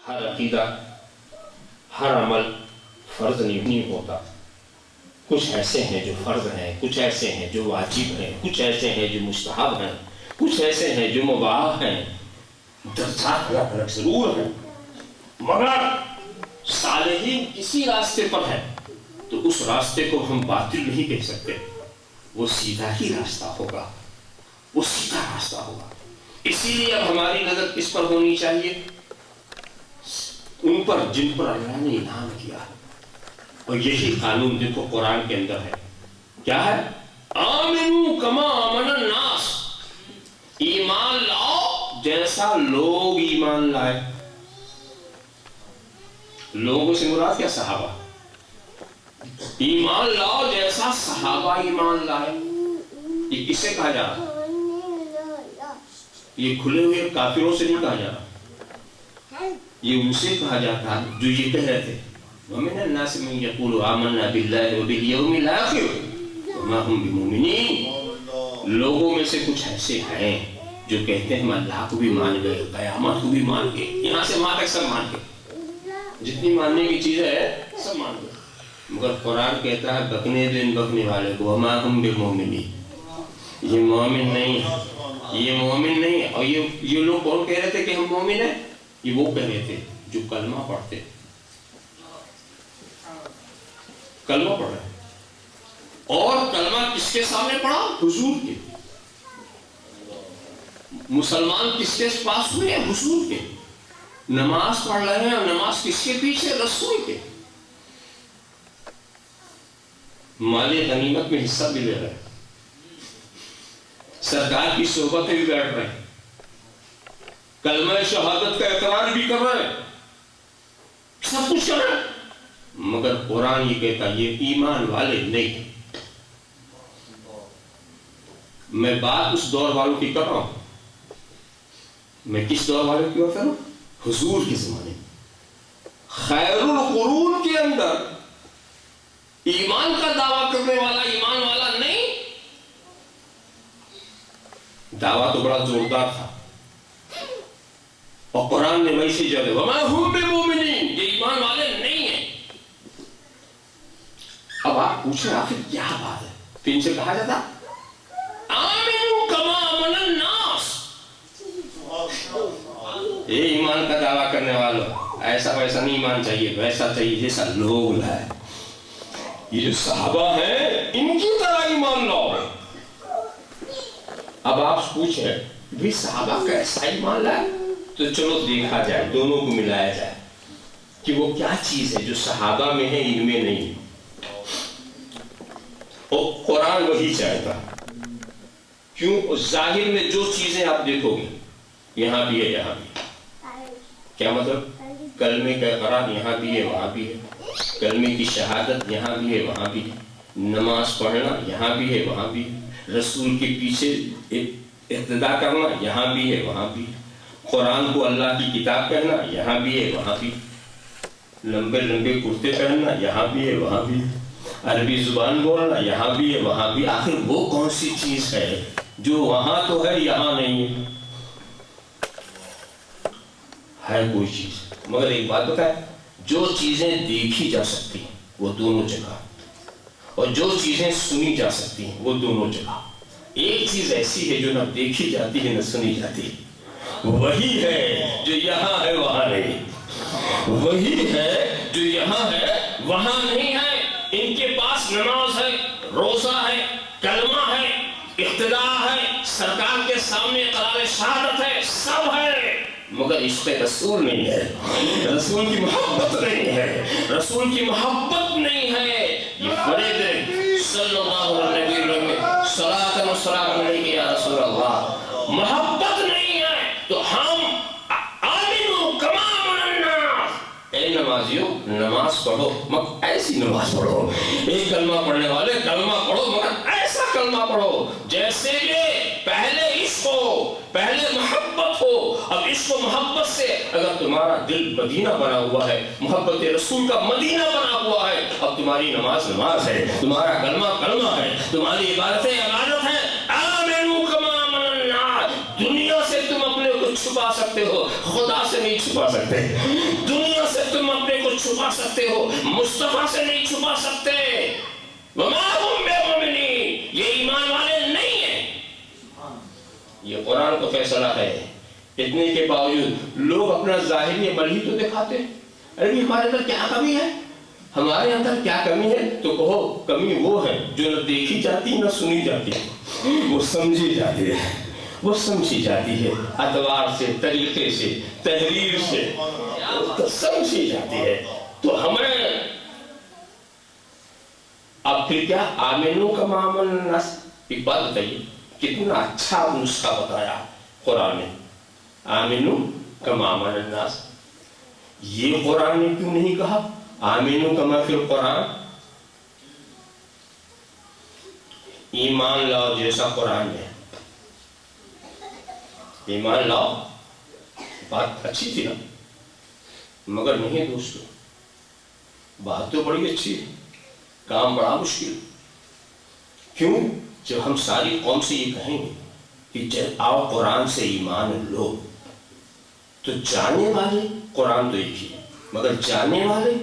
ہر عقیدہ ہر عمل فرض نہیں ہوتا. کچھ ایسے ہیں جو فرض ہیں، کچھ ایسے ہیں جو واجب ہیں، کچھ ایسے ہیں جو مستحب ہیں، کچھ ایسے ہیں جو مباح ہیں. درجات الگ الگ ضرور ہیں، مگر صالحین کسی راستے پر ہے تو اس راستے کو ہم باطل نہیں کہہ سکتے. وہ سیدھا ہی راستہ ہوگا، وہ سیدھا راستہ ہوگا. اسی لیے اب ہماری نظر کس پر ہونی چاہیے؟ ان پر جن پر اللہ نے انعام کیا. اور یہی قانون دیکھو قرآن کے اندر ہے. کیا ہے؟ آمنو کما آمن الناس، ایمان لاؤ جیسا لوگ ایمان لائے. لوگوں سے مراد کیا؟ صحابہ. ایمان لاؤ جیسا صحابہ ایمان لائے. یہ کس سے کہا جا رہا؟ یہ کھلے ہوئے کافروں سے نہیں کہا جا رہا، یہ ان سے کہا جاتا ہے جو یہ کہہ رہے تھے وَمِنَ النَّاسِ مَن يَقُولُ آمَنَّا بِاللَّهِ وَبِالْيَوْمِ الْآخِرِ وَمَا هُمْ بِمُؤْمِنِينَ. لوگوں میں سے کچھ ایسے ہیں جو کہتے ہیں ہم اللہ کو بھی مان گئے، قیامت کو بھی مان گئے، یہاں سے وہاں تک سب مان گئے، جتنی ماننے کی چیز ہے سب مان گئے. مگر قرآن کہتا ہے بکنے دو ان بکنے والے کو وَمَا هُمْ بِمُؤْمِنِينَ. یہ مومن نہیں ہے، یہ مومن نہیں ہے. اور یہ لوگ کون کہہ رہے تھے کہ ہم مومن ہیں؟ یہ وہ کہہ رہے تھے جو کلمہ پڑھتے. کلمہ پڑھ رہے اور کلمہ کس کے سامنے پڑھا؟ حضور کے. مسلمان کس کے پاس ہوئے؟ حضور کے. نماز پڑھ رہے ہیں اور نماز کس کے پیچھے؟ رسول کے. مال غنیمت میں حصہ بھی لے رہے ہیں، سرکار کی صحبت میں بھی بیٹھ رہے ہیں، کلمہ شہادت کا اقرار بھی کر رہے ہیں، سب کچھ کر رہے ہیں. مگر قرآن یہ کہتا یہ ایمان والے نہیں. میں بات اس دور والوں کی کر رہا ہوں. میں کس دور والوں کی بات کر رہا ہوں؟ حضور کے زمانے میں خیر القرون کے اندر ایمان کا دعویٰ کرنے والا ایمان والا نہیں. دعویٰ تو بڑا زوردار تھا اور قرآن نے ویسے جگہ وَمَا هُمْ بِمُؤْمِنِينَ، یہ ایمان والے نہیں ہیں. اب آپ پوچھیں آخر کیا بات ہے؟ تو ان سے کہا جاتا آمنو کما آمن الناس. یہ ایمان کا دعویٰ کرنے والوں ایسا ویسا نہیں ایمان چاہیے، ویسا چاہیے جیسا لوگ لائے. یہ جو صحابہ ہیں ان کی طرح ایمان لاؤ. اب آپ پوچھیں بھی صحابہ کا ایسا ایمان لائے تو چلو دیکھا جائے، دونوں کو ملایا جائے کہ وہ کیا چیز ہے جو صحابہ میں ہے ان میں نہیں. اور قرآن وہی چاہتا. کیوں؟ ظاہر میں جو چیزیں آپ دیکھو گے یہاں بھی ہے یہاں بھی. کیا مطلب؟ کلمے کا اقرار یہاں بھی ہے وہاں بھی ہے، کلمے کی شہادت یہاں بھی ہے وہاں بھی ہے، نماز پڑھنا یہاں بھی ہے وہاں بھی ہے، رسول کے پیچھے اقتداء کرنا یہاں بھی ہے وہاں بھی ہے، قرآن کو اللہ کی کتاب کہنا یہاں بھی ہے وہاں بھی، لمبے لمبے کرتے پہننا یہاں بھی ہے وہاں بھی، عربی زبان بولنا یہاں بھی ہے وہاں بھی. آخر وہ کون سی چیز ہے جو وہاں تو ہے یہاں نہیں ہے؟ کوئی چیز. مگر ایک بات بتائیں، جو چیزیں دیکھی جا سکتی ہیں وہ دونوں جگہ، اور جو چیزیں سنی جا سکتی ہیں وہ دونوں جگہ. ایک چیز ایسی ہے جو نہ دیکھی جاتی ہے نہ سنی جاتی ہے، وہی ہے جو یہاں ہے وہاں نہیں، وہی ہے جو یہاں ہے وہاں نہیں ہے. ان کے پاس نماز ہے، روزہ ہے، کلمہ ہے، اقتداء ہے، سرکار کے سامنے قرار شہادت ہے، سب ہے، مگر عشق رسول نہیں ہے، رسول کی محبت نہیں ہے، رسول کی محبت نہیں ہے. یہ فرید ہے صلی اللہ علیہ وسلم صلاۃ و سلام علیک یا رسول اللہ. محبت نہیں ہے تو ہم آمنو کما آمن الناس. اے نمازیوں نماز پڑھو مگر ایسی نماز پڑھو. ایک کلمہ پڑھنے والے کلمہ پڑھو مگر ایسا کلمہ پڑھو جیسے کہ پہلے عشق ہو، پہلے محبت ہو. اب عشق و محبت سے اگر تمہارا دل مدینہ بنا ہوا ہے، محبت رسول کا مدینہ بنا ہوا ہے، اب تمہاری نماز نماز ہے، تمہارا کلمہ کلمہ ہے، تمہاری عبادتیں عبادت ہے. آمنو کما آمن الناس. دنیا سے تم اپنے کو چھپا چھپا سکتے ہو، خدا سے نہیں چھپا سکتے. دنیا سے تم اپنے کو چھپا سکتے ہو، مصطفیٰ سے نہیں چھپا سکتے. وما ہم بمؤمنین، یہ ایمان والے نہیں ہیں. یہ قرآن کا فیصلہ ہے. اتنے کے باوجود لوگ اپنا ظاہری عمل ہی تو دکھاتے ہیں. ارے ہمارے اندر کیا کمی ہے؟ ہمارے اندر کیا کمی ہے؟ تو کہو کمی وہ ہے جو نہ دیکھی جاتی نہ سنی جاتی، وہ سمجھی جاتی ہے. وہ سمجھی جاتی ہے ادوار سے، طریقے سے، تحریر سے سمجھی جاتی ہے. تو ہمیں اب پھر کیا آمنو کما آمن الناس. ایک بات بتائیے، کتنا اچھا نسخہ بتایا قرآن نے. آمنو کما آمن الناس. یہ قرآن نے کیوں نہیں کہا آمنو کما فی القرآن؟ ایمان لاؤ جیسا قرآن ہے. ایمان لاؤ، بات اچھی تھی نا، مگر نہیں دوستو، بات تو بڑی اچھی ہے، کام بڑا مشکل. کیوں؟ جب ہم ساری قوم سے یہ کہیں گے کہ جب آؤ قرآن سے ایمان لو، تو جانے والے قرآن تو ایک ہی ہے، مگر جانے والے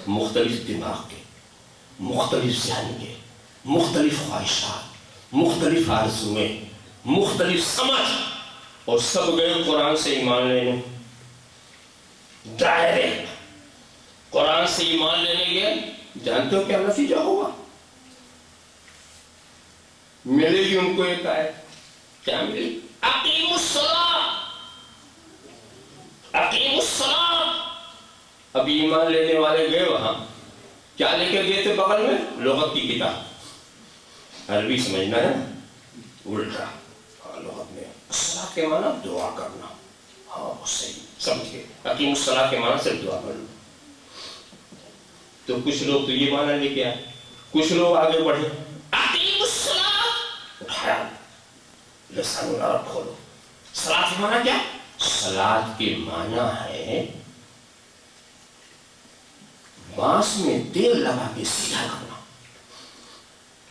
مختلف دماغ کے، مختلف ذہن کے، مختلف خواہشات، مختلف آرزویں، مختلف سمجھ، اور سب گئے قرآن سے ایمان لینے. ڈائریکٹ قرآن سے ایمان لینے گئے. جانتے ہو کیا نتیجہ ہوگا؟ ملے گی ان کو ایک آیت. کیا ملی؟ اقیموا الصلاۃ، اقیموا الصلاۃ. اب ایمان لینے والے گئے وہاں، کیا لے کے گئے تھے بغل میں؟ لغت کی کتاب. عربی سمجھنا ہے، الٹا لغت میں الصلاۃ کے معنی دعا کرنا. ہاں صحیح سمجھ گئے. اقیموا الصلاۃ کے معنی صرف دعا کرنا. تو کچھ لوگ تو یہ معنی لے کے آئے، کچھ لوگ آگے بڑھے، اقیموا الصلاۃ، اٹھایا لسان العرب کھولو. صلاۃ کے معنی کیا؟ صلاۃ کے معنی ہے بانس میں تیل لگا کے سیدھا کرنا.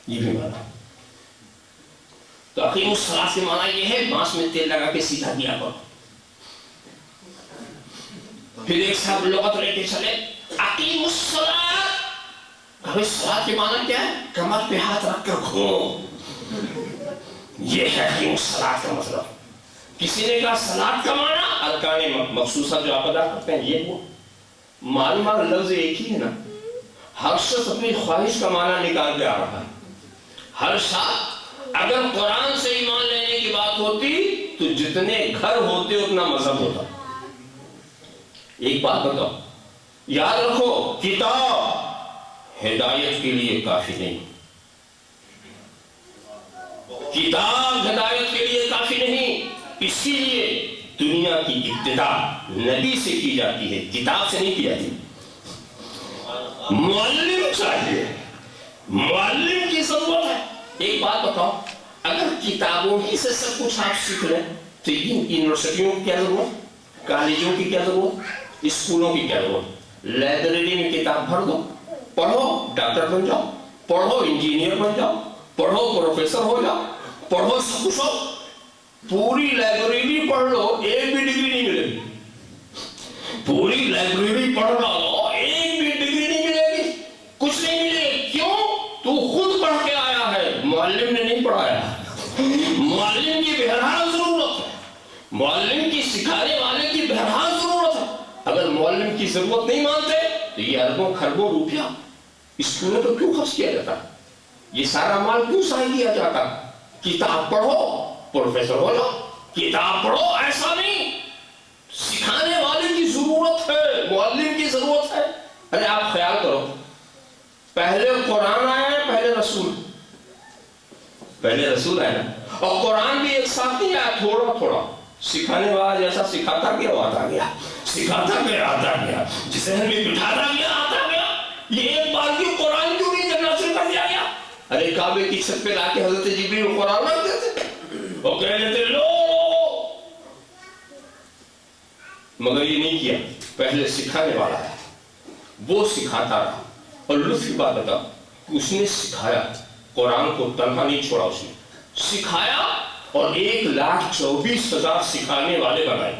یہ بھی معنی. تو اقیموا الصلاۃ کے معنی یہ ہے بانس میں تیل لگا کے سیدھا کیا کرو. پھر ایک صاحب لغت لے کے چلے، اقیموا الصلاۃ. کہا صلاۃ کے معنی کیا ہے؟ کمر پہ ہاتھ رکھ کر گھومو. یہ ہے اقیموا الصلاۃ کا مطلب. کسی نے کہا صلاۃ کا معنی ارکان مخصوصہ جو آپ ادا کرتے ہیں یہ وہ. معلوم لفظ ایک ہی ہے نا. ہر شخص اپنی خواہش کا معنی نکال کے آ رہا ہے. ہر شخص اگر قرآن سے ایمان لینے کی بات ہوتی تو جتنے گھر ہوتے اتنا مذہب ہوتا. ایک بات بتاؤ، یاد رکھو، کتاب ہدایت کے لیے کافی نہیں. کتاب ہدایت کے لیے کافی نہیں. اسی لیے دنیا کی ابتدا نبی سے کی جاتی ہے، کتاب سے نہیں کی جاتی. معلم چاہیے، معلم کی ضرورت ہے. ایک بات بتاؤ، اگر کتابوں ہی سے سب کچھ آپ سیکھ لیں تو یونیورسٹیوں کی کیا ضرورت، کالجوں کی کیا ضرورت، اسکولوں کی کیا ضرورت. لائبریری میں کتاب بھر دو، پڑھو ڈاکٹر بن جاؤ، پڑھو انجینئر بن جاؤ، پڑھو پروفیسر ہو جاؤ، پڑھو سب کچھ ہو. پوری لائبریری پڑھ لو، ایک بھی ڈگری نہیں ملے گی. پوری لائبریری پڑھ لو، ایک بھی ڈگری نہیں ملے گی، کچھ نہیں ملے. کیوں؟ تو خود پڑھ کے آیا ہے، معلم نے نہیں پڑھایا. معلم کی بہرحال ضرورت ہے، معلم کی سکھانے والے کی بہرحال ضرورت ہے. اگر معلم کی ضرورت نہیں مانتے تو یہ اربوں خربوں روپیہ اسکولوں پر کیوں خرچ کیا جاتا؟ یہ سارا مال کیوں ضائع کیا جاتا؟ کتاب پڑھو پروفیسر ہو جاؤ. کتاب پڑھو ایسا نہیں، سکھانے والے کی ضرورت ہے، معلم کی ضرورت ہے. ارے آپ خیال کرو، پہلے قرآن آیا ہے، پہلے رسول آیا نا. اور قرآن بھی ایک ساتھ نہیں آیا، تھوڑا تھوڑا سکھانے والا جیسا سکھاتا گیا وہ آتا گیا، سکھاتا گیا آتا گیا، جسے ہمیں بٹھاتا گیا آتا گیا. یہ ایک بار کیوں قرآن کیوں نہیں جب نازل کر دیا گیا؟ ارے کعبے کی چھت پہ لا کے حضرت جبریل قرآن رکھ دیتے، وہ کہہ دیتے لو. مگر یہ نہیں کیا، پہلے سکھانے والا ہے، وہ سکھاتا رہا. اور لطف کی بات بتا، اس نے سکھایا، قرآن کو تنہا نہیں چھوڑا. اس نے سکھایا اور 1,24,000 سکھانے والے بنائے.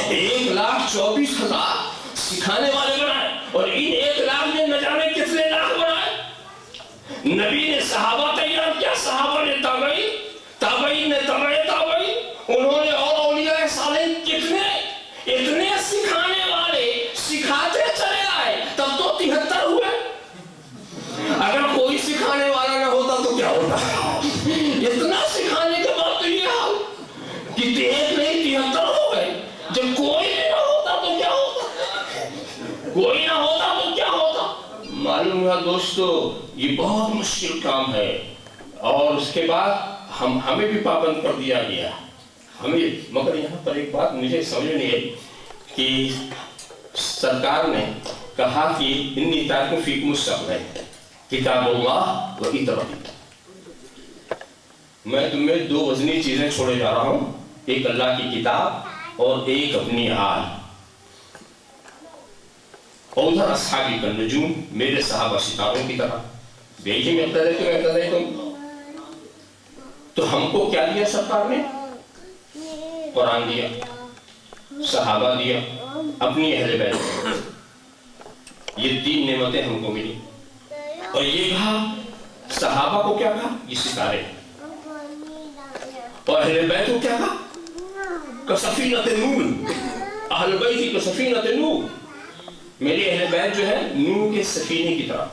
1,24,000 سکھانے والے بنائے. اور ان 1,00,000 نے نہ جانے کتنے لاکھ بنائے. نبی نے صحابہ تیار کیا, صحابہ نے تابعین, تابعین نے تبع تابعین, انہوں نے اور اولیاء صالحین کتنے, اتنے سکھانے والے سکھاتے چلے آئے, تب تو 73 ہوئے. اگر کوئی سکھانے والا نہ ہوتا تو کیا ہوتا. اتنا سکھانے کے بعد تو یہ حال کہ 1 نہیں 73 ہو گئے. جب کوئی بھی نہ ہوتا تو کیا ہوتا, کوئی نہ ہوتا تو کیا ہوتا. معلوم ہے دوستو یہ بہت مشکل کام ہے. اور اس کے بعد ہمیں بھی پابند کر دیا گیا ہمیں. مگر یہاں پر ایک بات مجھے سمجھ نہیں آئی کہ سرکار نے کہا کہ انی تارکم فیکم الثقلین کتاب اللہ و اطاعتی. میں تمہیں 2 وزنی چیزیں چھوڑے جا رہا ہوں, ایک اللہ کی کتاب اور ایک اپنی آل. اور ادھر اصحابی کالنجوم, میرے صحابہ ستاروں کی طرح. بیجی میں تم تو ہم کو کیا دیا سرکار نے, قرآن دیا, صحابہ دیا, اپنی اہل بیت. یہ 3 نعمتیں ہم کو ملی. اور یہ کہا صحابہ کو کیا کہا, یہ ستارے. اور اہل بیت کو کیا کہا, کسفینۃ نوح, اہل بیت کسفینۃ نوح. میری اہل بیت جو ہے نوح کے سفینے کی طرح,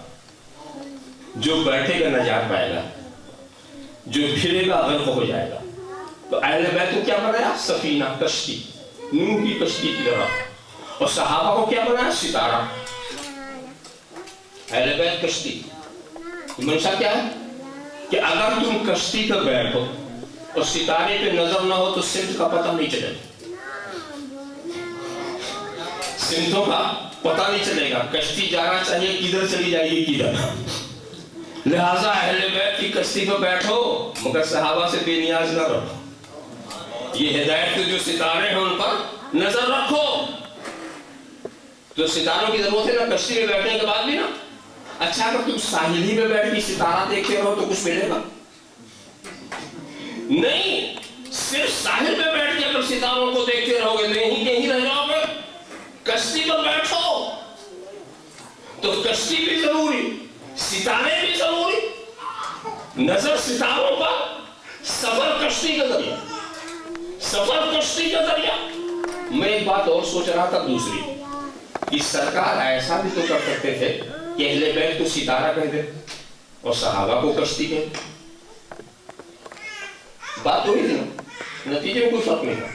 جو بیٹھے گا نجات پائے گا, جو پھرے گا غرق ہو جائے گا. تو اہل بیت کو کیا بنایا, سفینہ, کشتی, نوح کی کشتی کی طرح. اور صحابہ کو کیا بنایا, ستارہ. اہل بیت کشتی, منشا کیا ہے کہ اگر تم کشتی پر بیٹھو اور ستارے پہ نظر نہ ہو تو سمت کا پتہ نہیں چلے گا, سمتوں کا پتہ نہیں چلے گا. کشتی جانا چاہیے کدھر چلی جائے گی کدھر. لہذا اہل بیت کی کشتی پہ بیٹھو مگر صحابہ سے بے نیاز نہ رہو. یہ ہدایت کے جو ستارے ہیں ان پر نظر رکھو. تو ستاروں کی ضرورت ہے نا کشتی میں بیٹھنے کے بعد بھی نا. اچھا اگر تم ساحل ہی میں بیٹھ کے ستارہ دیکھتے رہو تو کچھ ملے گا نہیں. صرف ساحل میں بیٹھ کے اگر ستاروں کو دیکھتے رہو گے نہیں کہیں رہ جاؤ گے. کشتی پر بیٹھو تو کشتی بھی ضروری, ستارے بھی ضروری, نظر ستاروں پر, سفر کشتی کا ذریعہ, سفر کشتی کا ذریعہ. میں ایک بات اور سوچ رہا تھا دوسری, کہ سرکار ایسا بھی تو کر سکتے تھے کہ اہل بیت کو ستارہ کہہ دے اور صحابہ کو کشتی کہہ دے. بات ہوئی تھی نا, نتیجے میں کوئی فرق نہیں تھا.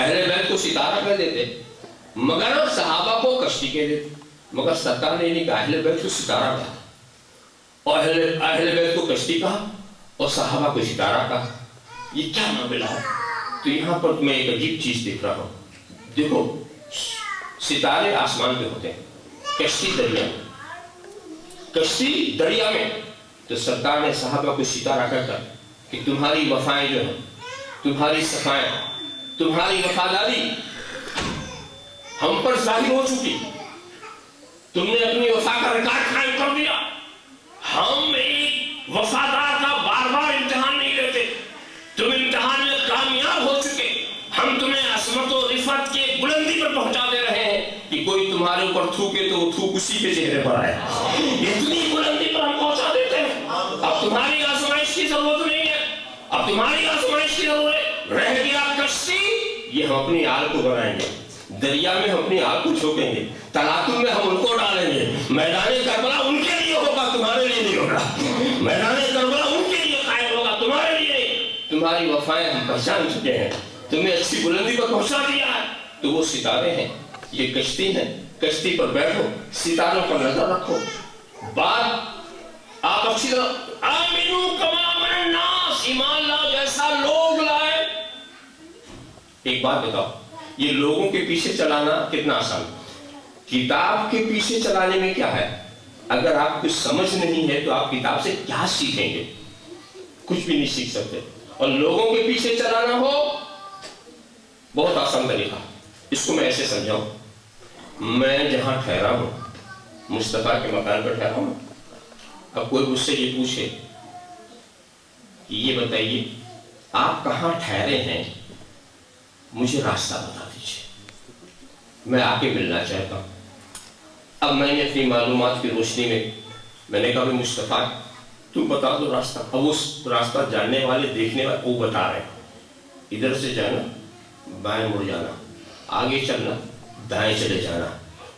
اہل بیت کو ستارہ کہہ دیتے مگر صحابہ کو کشتی کہہ دیتے. مگر سرکار نے نہیں کہا, اہل بیت کو ستارہ کہا اور اہل بیت کو کشتی کہا اور صحابہ کو ستارہ کہا. یہ کیا معاملہ ہے. تو یہاں پر میں ایک عجیب چیز دیکھ رہا ہوں. دیکھو ستارے آسمان پہ ہوتے ہیں, کشتی دریا میں, کشتی دریا میں. تو سرکار نے صحابہ کو ستارہ کہہ کر کہ تمہاری وفائیں جو ہیں, تمہاری صفائیں, تمہاری وفاداری ہم پر ظاہر ہو چکی. تم نے اپنی وفا کا ریکارڈ قائم کر دیا. ہم ایک وفادار کا بار بار امتحان نہیں لیتے. تم امتحان میں کامیاب ہو چکے. ہم تمہیں عصمت و رفعت کے بلندی پر پہنچا دے رہے ہیں کہ کوئی تمہارے اوپر تھوکے تو وہ تھوک اسی کے چہرے پر آئے. اتنی بلندی پر ہم پہنچا دیتے ہیں. اب تمہاری آزمائش کی ضرورت نہیں ہے. اب تمہاری آزمائش کی ضرورت رہ گیا کشتی, یہ ہم اپنی آل کو بنائیں گے. دریا میں ہم اپنی آل کو چھوکیں گے. تلاطم میں ہم ان کو ڈالیں گے. میدان کربلا ان کے لیے ہوگا, تمہارے لیے نہیں ہوگا. میدان کربلا ان کے لیے قائم ہوگا, تمہارے لیے نہیں. تمہاری وفائیں ہم پہچان چکے ہیں, تمہیں اچھی بلندی پر پہنچا دیا ہے. تو وہ ستارے ہیں, یہ کشتی ہیں. کشتی پر بیٹھو, ستاروں پر نظر رکھو. بات آپ اچھی طرح آمنو کما آمن الناس, ایمان لاؤ جیسا لوگ لائے. ایک بات بتاؤ, یہ لوگوں کے پیچھے چلانا کتنا آسان. کتاب کے پیچھے چلانے میں کیا ہے, اگر آپ کچھ سمجھ نہیں ہے تو آپ کتاب سے کیا سیکھیں گے, کچھ بھی نہیں سیکھ سکتے. اور لوگوں کے پیچھے چلانا ہو بہت آسان طریقہ. اس کو میں ایسے سمجھاؤں, میں جہاں ٹھہرا ہوں مصطفیٰ کے مکان پر ٹھہرا ہوں. اب کوئی مجھ سے یہ پوچھے کہ یہ بتائیے آپ کہاں ٹھہرے ہیں، مجھے راستہ بتا دیجیے، میں آ کے ملنا چاہتا ہوں۔ اب میں نے اپنی معلومات کی روشنی میں نے کہا مصطفیٰ تم بتا دو راستہ۔ اب اس راستہ جاننے والے دیکھنے والے وہ بتا رہے ہیں، ادھر سے جانا بائیں مڑ جانا، آگے چلنا دائیں چلے جانا،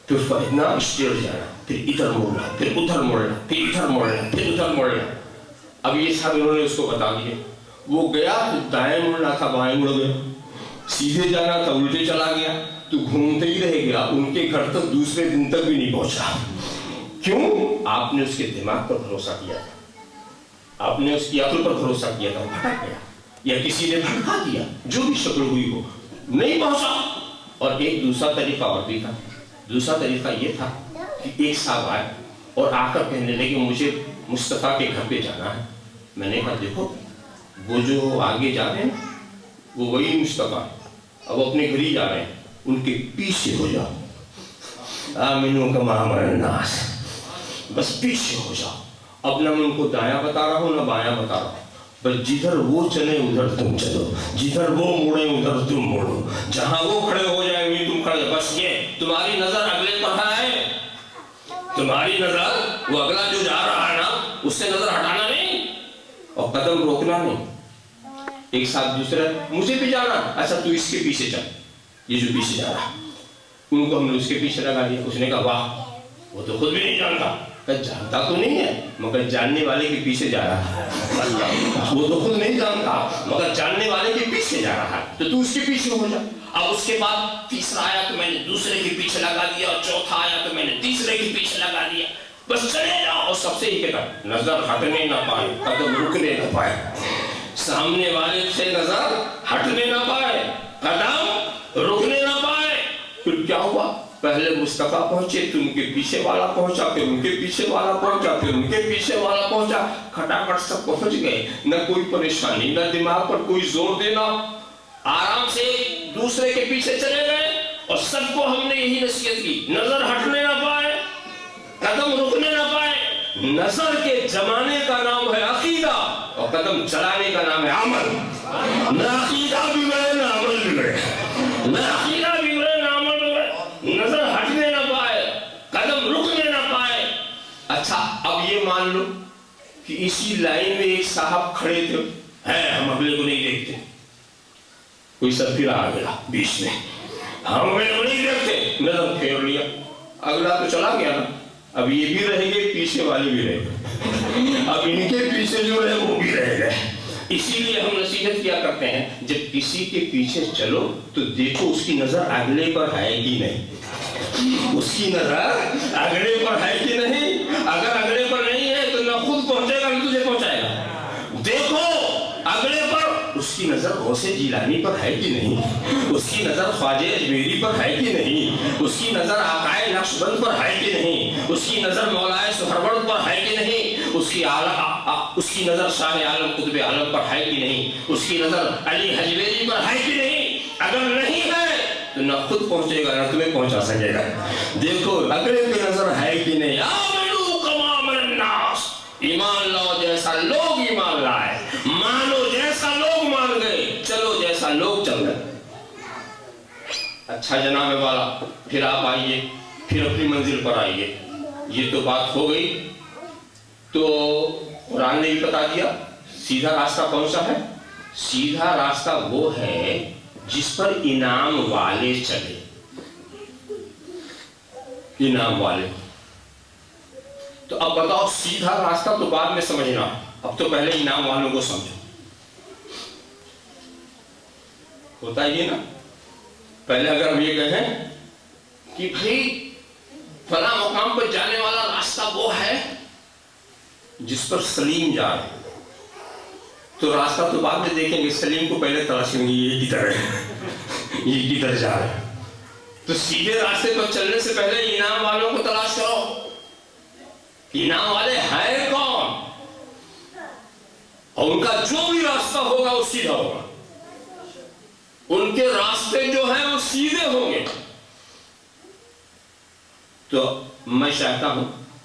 پھر اتنا اسٹیئر جانا، پھر ادھر مڑنا، پھر ادھر مڑنا، پھر ادھر مڑنا، پھر ادھر مڑنا۔ اب یہ سب انہوں نے اس کو بتا دیا۔ وہ گیا تو دائیں مڑنا تھا بائیں مڑ گیا، سیدھے جانا تھا الٹے چلا گیا، تو گھومتے ہی رہ گیا، ان کے گھر تک دوسرے دن تک بھی نہیں پہنچا۔ کیوں؟ آپ نے اس کے دماغ پر بھروسہ کیا تھا، آپ نے اس کی عقل پر بھروسہ کیا تھا، وہ بھٹک گیا یا کسی نے بھٹکا دیا، جو بھی شکل ہوئی ہو، نہیں پہنچا۔ اور ایک دوسرا طریقہ اور بھی تھا۔ دوسرا طریقہ یہ تھا کہ ایک صاحب آئے اور آ کر کہنے لگے مجھے مصطفیٰ کے گھر پہ جانا ہے۔ میں نے کہا دیکھو وہ جو آگے جا رہے ہیں وہ وہی مصطفیٰ ہے، اب اپنے گھر ہی جا رہے ہیں، ان کے پیچھے ہو جاؤ، آمنو کما آمن الناس، بس پیچھے ہو جاؤ۔ اب نہ میں ان کو دایاں بتا رہا ہوں نہ بایاں بتا رہا ہوں، بس جدھر وہ چلے ادھر تم چلو، جدھر وہ مڑے ادھر تم مڑو، جہاں وہ کھڑے ہو جائیں وہیں تم کھڑے۔ بس یہ تمہاری نظر اگلے پر ہے، تمہاری نظر وہ اگلا جو جا رہا ہے نا اس سے نظر ہٹانا نہیں اور قدم روکنا نہیں۔ ایک ساتھ دوسرا مجھے بھی جانا، اچھا تو اس کے پیچھے چل، یہ جو پیچھے جا رہا، ان کو ہم نے اس کے پیچھے لگا دیا۔ اس نے کہا واہ وہ تو خود بھی نہیں جانتا، جانتا تو نہیں ہے مگر جاننے والے کے پیچھے جا رہا ہے، وہ تو خود نہیں جانتا مگر جاننے والے کے پیچھے جا رہا ہے، تو اس کے پیچھے ہو جا۔ اب اس کے بعد تیسرا آیا تو میں نے دوسرے کے پیچھے لگا دیا، اور چوتھا آیا تو میں نے تیسرے کے پیچھے لگا دیا، بس چلے جاؤ۔ اور سب سے ہی کہتا نظر ہٹنے نہ پائے، قدم رکنے نہ پائے، سامنے والے سے نظر ہٹنے نہ پائے، قدم رکنے نہ پائے۔ پھر کیا ہوا؟ پہلے مصطفیٰ پہنچے تو ان کے پیچھے والا پہنچا، پھر ان کے پیچھے والا پہنچا، پھر ان کے پیچھے والا پہنچا، کھٹاکھٹ سب پہنچ گئے۔ نہ کوئی پریشانی، نہ دماغ پر کوئی زور دینا، آرام سے دوسرے کے پیچھے چلے گئے۔ اور سب کو ہم نے یہی نصیحت کی، نظر ہٹنے نہ پائے، قدم رکنے نہ پائے۔ نظر کے جمانے کا نام ہے عقیدہ اور قدم چلانے کا نام ہے عمل۔ نہ عقیدہ بگڑے نہ عمل بگڑے، نہ عقیدہ بگڑے نہ عمل بگڑے، نظر ہٹنے نہ پائے، قدم رکنے نہ پائے۔ اچھا اب یہ مان لو کہ اسی لائن میں ایک صاحب کھڑے تھے، ہم اگلے کو نہیں دیکھتے، کوئی سب پھر آ گیا بیچ میں، ہم اگلے کو نہیں دیکھتے، نظر پھیر لیا، اگلا تو چلا گیا نا، اب یہ بھی رہ گئے، پیچھے والے بھی رہ گئے، اب ان کے پیچھے جو ہے وہ بھی رہ گئے۔ اسی لیے ہم نصیحت کیا کرتے ہیں جب کسی کے پیچھے چلو تو دیکھو اس کی نظر اگلے پر ہے کہ نہیں، اس کی نظر اگلے پر ہے کہ نہیں۔ اگر اگلے پر نہیں ہے تو نہ خود پہنچے گا نہ تجھے پہنچائے گا۔ دیکھو اگلے پر اس کی نظر غوث جیلانی پر ہے کہ نہیں، اس کی نظر خواجہ اجمیری پر ہے کہ نہیں، اس کی نظر آقائے نقشبند پر ہے کہ نہیں، اس کی نظر مولائے سہرورد پر ہے کہ نہیں، اس کی نظر شاہ عالم قطب عالم پر ہے کہ نہیں، اس کی نظر علی حجویری پر ہے کہ نہیں۔ اگر نہیں ہے تو نہ خود پہنچے گا نہ تمہیں پہنچا سکے گا۔ دیکھو اگلے پہ نظر ہے کہ نہیں۔ آمنو کما آمن الناس، ایمان لاؤ جیسا لوگ ایمان لائے، مانو جیسا لوگ مان گئے، چلو جیسا لوگ چل گئے۔ اچھا جناب والا پھر آپ آئیے، پھر اپنی منزل پر آئیے۔ یہ تو بات ہو گئی، تو قرآن نے بھی بتا دیا سیدھا راستہ کون سا ہے۔ سیدھا راستہ وہ ہے جس پر انعام والے چلے، انعام والے۔ تو اب بتاؤ سیدھا راستہ تو بعد میں سمجھنا، اب تو پہلے انعام والوں کو سمجھو۔ ہوتا یہ نا، پہلے اگر ہم یہ کہیں کہ بھئی فلاں مقام پر جانے والا راستہ وہ ہے جس پر سلیم جا رہے، تو راستہ تو بعد میں دیکھیں گے، سلیم کو پہلے تلاشیں گے یہ کدھر ہے، یہ کدھر جا رہے۔ تو سیدھے راستے پر چلنے سے پہلے انعام والوں کو تلاش کرو، انعام والے ہیں کون، اور ان کا جو بھی راستہ ہوگا وہ سیدھا ہوگا، ان کے راستے جو ہیں وہ سیدھے ہوں گے۔ تو میں چاہتا ہوں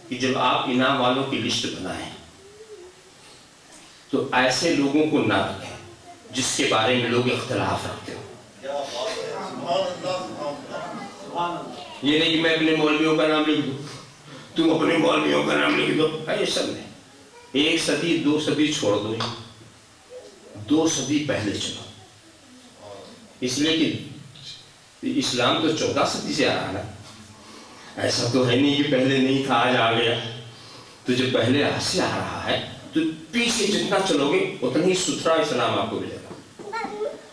کہ جب آپ انعام والوں کی لسٹ بنائیں تو ایسے لوگوں کو نہ رکھیں جس کے بارے میں لوگ اختلاف رکھتے ہو. یہ نہیں کہ میں اپنے مولویوں کا نام لکھ دوں، تم اپنے مولویوں کا نام لکھ دو، یہ سب نہیں. 1 صدی 2 صدی چھوڑ دو، 2 صدی پہلے چلو. اس لیے کہ اسلام تو 14 صدی سے آ رہا ہے. ایسا تو ہے نہیں کہ پہلے نہیں تھا آج آ گیا. تو جو پہلے آج سے آ رہا ہے تو پیچھے جتنا چلو گے اتنا ہی ستھرا اسلام آپ کو ملے گا،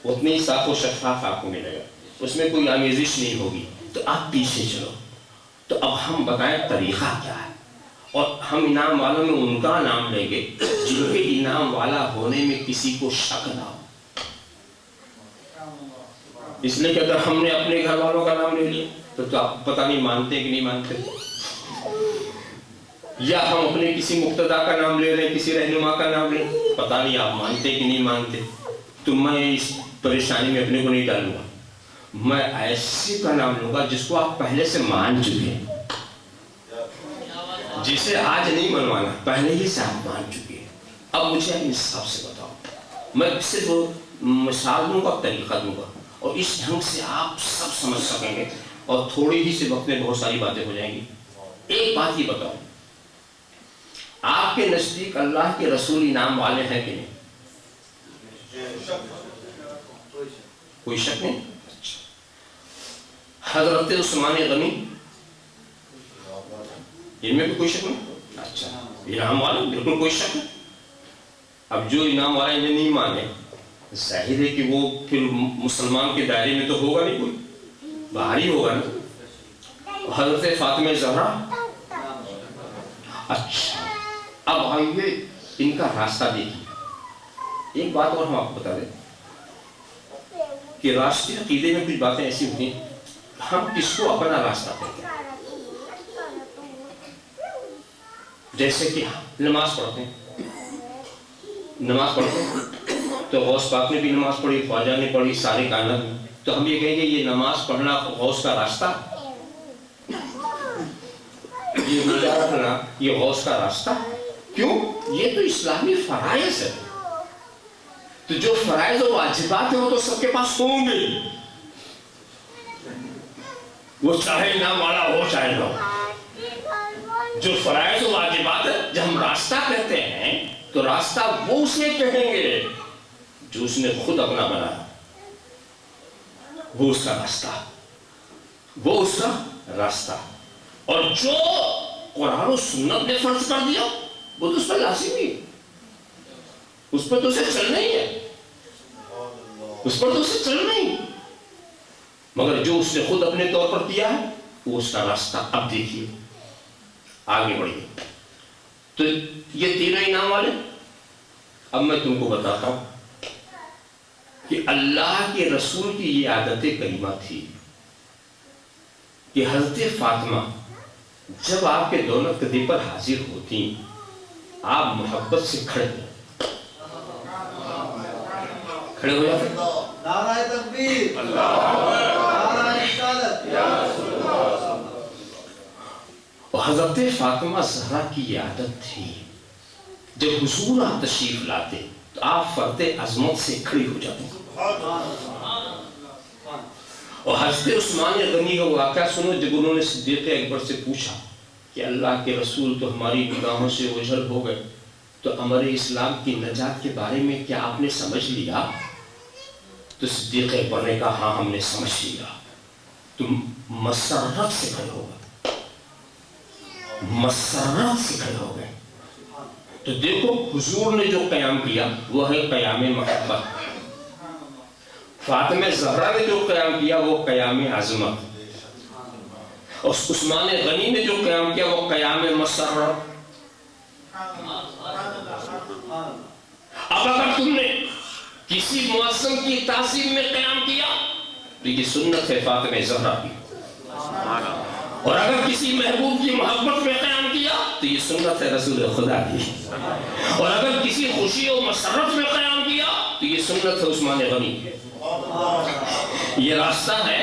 اتنی ہی صاف و شفاف آپ کو ملے گا، اس میں کوئی آمیزش نہیں ہوگی. تو آپ پیچھے چلو. تو اب ہم بتائیں طریقہ کیا ہے، اور ہم انعام والوں میں ان کا نام لیں گے جن کے انعام والا ہونے میں کسی کو شک نہ ہو. اس لیے کہ اگر ہم نے اپنے گھر والوں کا نام لے لیا تو آپ پتہ نہیں مانتے کہ نہیں مانتے، یا ہم اپنے کسی مقتدا کا نام لے رہے ہیں، کسی رہنما کا نام لے، پتہ نہیں آپ مانتے کہ نہیں مانتے. تو میں اس پریشانی میں اپنے کو نہیں ڈالوں گا. میں ایسے کا نام لوں گا جس کو آپ پہلے سے مان چکے ہیں، جسے آج نہیں منوانا، پہلے ہی سے آپ مان چکے ہیں. اب مجھے انصاف سے بتاؤ. میں صرف مثال دوں گا، طریقہ دوں گا، اور اس ڈھنگ سے آپ سب سمجھ سکیں گے، اور تھوڑی ہی سے وقت میں بہت ساری باتیں ہو جائیں گی. ایک بات یہ بتاؤ، آپ کے نزدیک اللہ کے رسول انعام والے ہیں کہ نہیں؟ کوئی شک نہیں. حضرت عثمان غنی، ان میں بھی کوئی شک نہیں. اچھا، انعام والے بالکل کوئی شک نہیں. اب جو انعام والا انہیں نہیں مانے، ظاہر ہے کہ وہ پھر مسلمان کے دائرے میں تو ہوگا نہیں، کوئی باہر ہی ہوگا نا. حضرت فاطمہ زہرا. اچھا، اب آئیے ان کا راستہ دیکھیے. ایک بات اور ہم آپ کو بتا دیں کہ راستے عقیدے میں کچھ باتیں ایسی ہوتی ہیں، ہم کس کو اپنا راستہ کہتے ہیں. جیسے کہ نماز پڑھتے ہیں، تو غوث پاک نے بھی نماز پڑھی، خواجہ نے پڑھی، سارے کائنات میں. تو ہم یہ کہیں گے یہ نماز پڑھنا غوث کا راستہ، یہ روزہ رکھنا یہ غوث کا راستہ. کیوں؟ یہ تو اسلامی فرائض ہے. تو جو فرائض و واجبات ہیں وہ تو سب کے پاس ہوں گے، وہ چاہے انعام والا ہو چاہے نہ ہو. جو فرائض و واجبات ہے، جب ہم راستہ کہتے ہیں تو راستہ وہ اسے کہیں گے جو اس نے خود اپنا بنایا، وہ اس کا راستہ، وہ اس کا راستہ. اور جو قرآن و سنت نے فرض کر دیا وہ تو اس پر لازمی ہے، اس پر تو اسے چلنا ہی ہے، اس پر تو اسے چلنا ہی. مگر جو اس نے خود اپنے طور پر کیا ہے وہ اس کا راستہ. اب دیکھیے آگے بڑھیے. تو یہ تینوں انعام والے. اب میں تم کو بتاتا ہوں کہ اللہ کے رسول کی یہ عادت کریمہ تھی کہ حضرت فاطمہ جب آپ کے دولت قدی پر حاضر ہوتی آپ محبت سے کھڑے ہو جاتے. نعرہ تکبیر، نعرہ رسالت. اور حضرت فاطمہ زہرا کی یہ عادت تھی جب حضور آپ تشریف لاتے تو آپ فرد عظمت سے کھڑی ہو جاتے. اور حضرت عثمان غنی کا واقعہ سنو، جب انہوں نے صدیق اکبر سے پوچھا کہ اللہ کے رسول تو ہماری نگاہوں سے اوجھل ہو گئے، تو امر اسلام کی نجات کے بارے میں کیا آپ نے سمجھ لیا؟ تو صدیق اکبر نے کہا ہاں ہم نے سمجھ لیا. تم مسرت سے کھڑے ہو گئے، مسرت سے کھڑے ہو گئے. تو دیکھو حضور نے جو قیام کیا وہ ہے قیام محبت. فاطمہ زہرا نے جو قیام کیا وہ قیام عظمت. اور عثمان غنی نے جو قیام کیا وہ قیام مسرت. اب اگر تم نے کسی معظم کی تعظیم میں قیام کیا تو یہ سنت ہے فاطمہ زہرا کی، اور اگر کسی محبوب کی محبت میں قیام کیا تو یہ سنت ہے رسول خدا کی، اور اگر کسی خوشی و مسرت میں قیام کیا تو یہ سنت ہے عثمان غنی کی. یہ راستہ ہے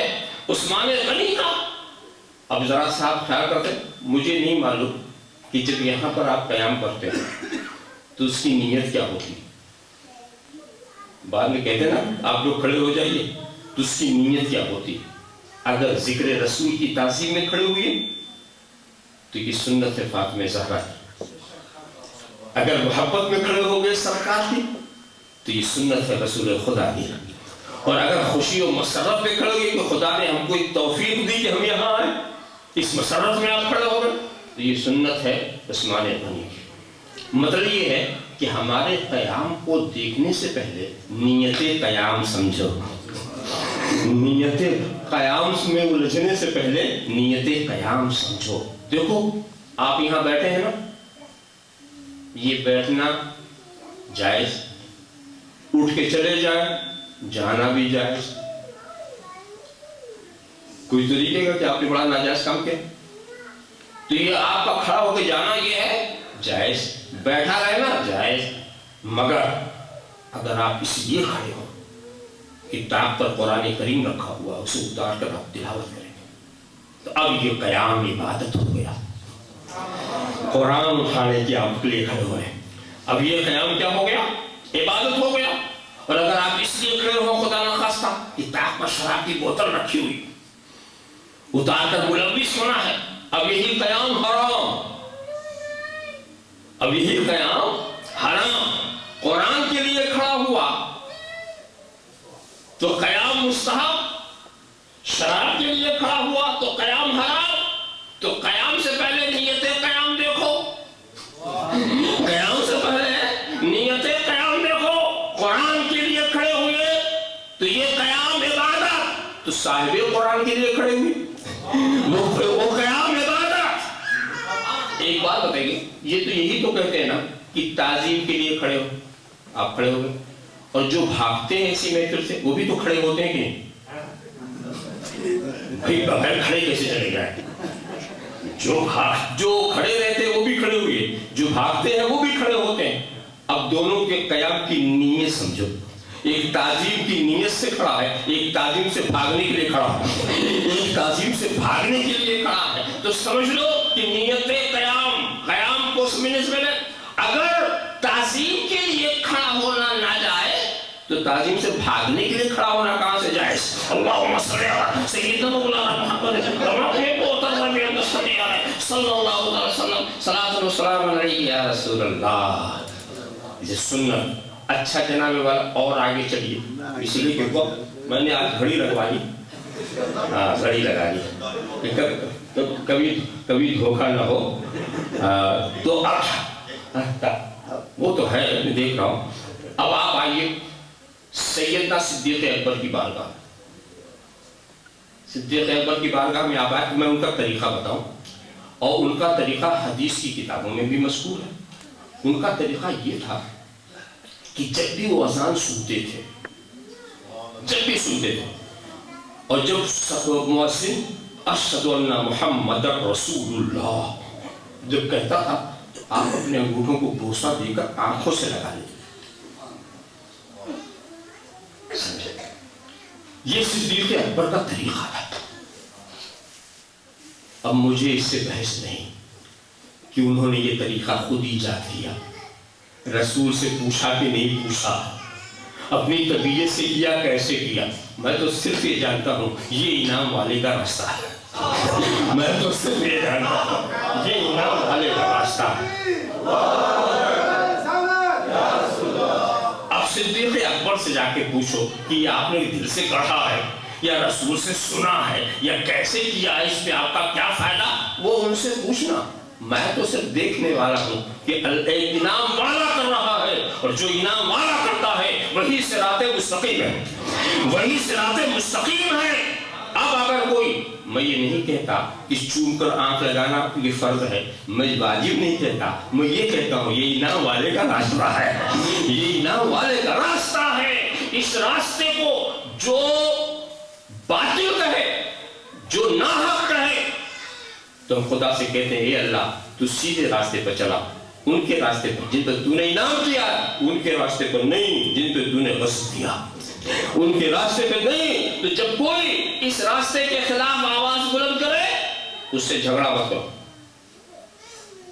عثمان غنی کا. اب ذرا صاحب خیال کرتے، مجھے نہیں معلوم کہ جب یہاں پر آپ قیام کرتے ہیں تو اس کی نیت کیا ہوتی؟ بعد میں کہتے ہیں نا آپ لوگ کھڑے ہو جائیے، تو اس کی نیت کیا ہوتی؟ اگر ذکر رسول کی تعظیم میں کھڑے ہوئے تو یہ سنت ہے فاطمہ زہرا کی، اگر محبت میں کھڑے ہو گئے سرکار کی تو یہ سنت ہے رسول خدا کی، اور اگر خوشی و مسرت میں کھڑے ہوئے کہ خدا نے ہم کو ایک توفیق دی کہ ہم یہاں آئے، اس مسرت میں آپ کھڑے ہو گئے تو یہ سنت ہے عثمان غنی کی۔ مطلب یہ ہے کہ ہمارے قیام کو دیکھنے سے پہلے نیت قیام سمجھو، نیت قیام میں الجھنے سے پہلے نیت قیام سمجھو۔ دیکھو آپ یہاں بیٹھے ہیں نا، یہ بیٹھنا جائز، اٹھ کے چلے جائیں جانا بھی جائز، کوئی تو نہیں کہے گا کہ آپ نے بڑا ناجائز کام کیا، تو یہ آپ کا کھڑا ہو کے جانا یہ ہے جائز، بیٹھا رہنا جائز، مگر اگر آپ اس لیے کھڑے ہو کتاب پر قرآن کریم رکھا ہوا اسے اتار کر آپ تلاوت کریں گے تو اب یہ قیام عبادت ہو گیا، قرآن اٹھانے کی آپ کے لیے کھڑے ہوئے، اب یہ قیام کیا ہو گیا؟ عبادت ہو گیا۔ اور اگر آپ اس لیے کھڑے ہو خدا نخواستہ کتاب پر شراب کی بوتل رکھی ہوئی اتار کر ملوث ہونا ہے، اب یہی قیام حرام، اب یہی قیام حرام۔ قرآن کے لیے کھڑا ہوا تو قیام مستحب، شراب کے لیے کھڑا ہوا تو قیام حرام، تو قیام سے پہلے نیت قیام دیکھو، قیام سے پہلے نیت قیام دیکھو۔ قرآن کے لیے کھڑے ہوئے تو یہ قیام عبادت، تو صاحب قرآن کے لیے کھڑے ہوئے وہ قیام عبادت۔ ایک بات بتائیے، یہ تو یہی تو کہتے ہیں نا کہ تعظیم کے لیے کھڑے ہو، آپ کھڑے ہو گئے، اور جو بھاگتے ہیں اسی محفل سے وہ بھی تو کھڑے ہوتے ہیں کہ نہیں؟ بھائی بغیر کھڑے کیسے چلے جائیں؟ جو کھڑے رہتے ہیں وہ بھی کھڑے ہوئے، جو بھاگتے ہیں وہ بھی کھڑے ہوتے ہیں۔ اب دونوں کے قیام کی نیت سمجھو، ایک تعظیم کی نیت سے کھڑا ہے، ایک تعظیم سے بھاگنے کے لیے کھڑا ہے، ایک تعظیم سے بھاگنے کے لیے کھڑا ہے، تو سمجھ لو کہ نیت قیام کو سمجھنے سے پہلے اگر تعظیم کے لیے کھڑا ہونا نہ جائے تو تعظیم سے بھاگنے کے لیے کھڑا ہونا کہاں سے جائے؟ اللہم صلی علی سیدنا مولانا محمد صلی اللہ علیہ وسلم، صلاۃ و سلام علیہ یا رسول اللہ۔ یہ سنت۔ اچھا جناب والا اور آگے چلیے، اس لیے کہ میں نے آج گھڑی لگوا لی، ہاں گھڑی لگا لی، کبھی دھوکہ نہ ہو، تو وہ تو ہے میں دیکھ رہا ہوں۔ اب آپ آئیے سیدنا صدیق اکبر کی بارگاہ، صدیق اکبر کی بارگاہ میں آپ آئے، میں ان کا طریقہ بتاؤں، اور ان کا طریقہ حدیث کی کتابوں میں بھی مذکور ہے۔ ان کا طریقہ یہ تھا کہ جب بھی وہ اذان سنتے تھے، جب بھی سنتے تھے، اور جب مؤذن اشہد ان محمد رسول اللہ جب کہتا تھا تو آپ اپنے انگوٹھوں کو بوسہ دے کر آنکھوں سے لگا لیتے۔ یہ صدیق اکبر کا طریقہ تھا۔ اب مجھے اس سے بحث نہیں کہ انہوں نے یہ طریقہ خود ایجاد کیا، رسول سے پوچھا کہ نہیں پوچھا، اپنی طبیعت سے کیا کیسے کیا، میں تو صرف یہ جانتا ہوں یہ انعام والے کا راستہ ہے، میں تو صرف یہ جانتا ہوں یہ انعام والے کا راستہ ہے۔ اب صدیق اکبر سے جا کے پوچھو کہ یہ آپ نے دل سے پڑھا ہے یا رسول سے سنا ہے یا کیسے کیا ہے، اس میں آپ کا کیا فائدہ، وہ ان سے پوچھنا۔ میں تو صرف دیکھنے والا ہوں کہ ایک انعام والا کر رہا ہے، اور جو انعام والا کرتا ہے وہی صراط مستقیم ہے، وہی صراط مستقیم ہے۔ اب اگر کوئی، میں یہ نہیں کہتا کہ چوم کر آنکھ لگانا یہ فرض ہے، میں واجب نہیں کہتا، میں یہ کہتا ہوں یہ انعام والے کا راستہ ہے، یہ انعام والے کا راستہ ہے۔ اس راستے کو جو باطل کہے، جو ناحق کہے، تو ہم خدا سے کہتے ہیں اے اللہ تو سیدھے راستے پر چلا، ان کے راستے پر جن پر تو نے انعام کیا ان کے راستے پر نہیں، جن پہ تو نے غصب کیا ان کے راستے پہ نہیں۔ تو جب کوئی اس راستے کے خلاف آواز بلند کرے اس سے جھگڑا مت کرو،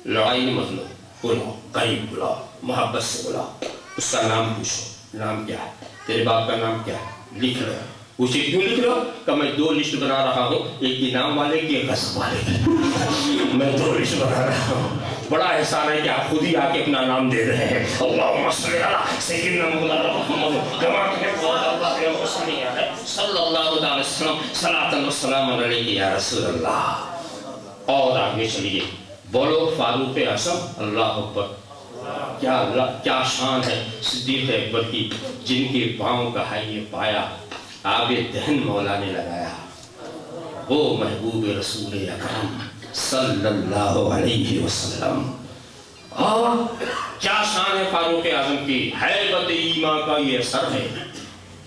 لڑائی مت لو، بلاؤ، قریب بلاؤ، محبت سے بلاؤ، اس کا نام پوچھو، نام کیا ہے، تیرے باپ کا نام کیا ہے، لکھ لو. پوچھے کیوں لکھ لو؟ کہ میں 2 لسٹ بنا رہا ہوں، ایک انعام والے کی، ایک غصب والے کی. میں 2 لسٹ بنا رہا ہوں. بڑا احسان ہے کہ آپ خود ہی آ کے اپنا نام دے رہے ہیں. اللہم صلی علی سیدنا مولانا محمد کما صلی اللہ علیہ وسلم صلاۃ و سلام علیک یا رسول اللہ. اور آگے چلیے، بولو فاروق اعظم. اللہ اکبر. کیا اللہ، کیا شان ہے صدیق اکبر کی، جن کے پاؤں کا ہے یہ پایا آب دہن مولا نے لگایا. وہ محبوب رسول اکرم صلی اللہ علیہ وسلم. اور کیا شان ہے فاروق اعظم کی، ہیبت ایمان کا یہ اثر ہے،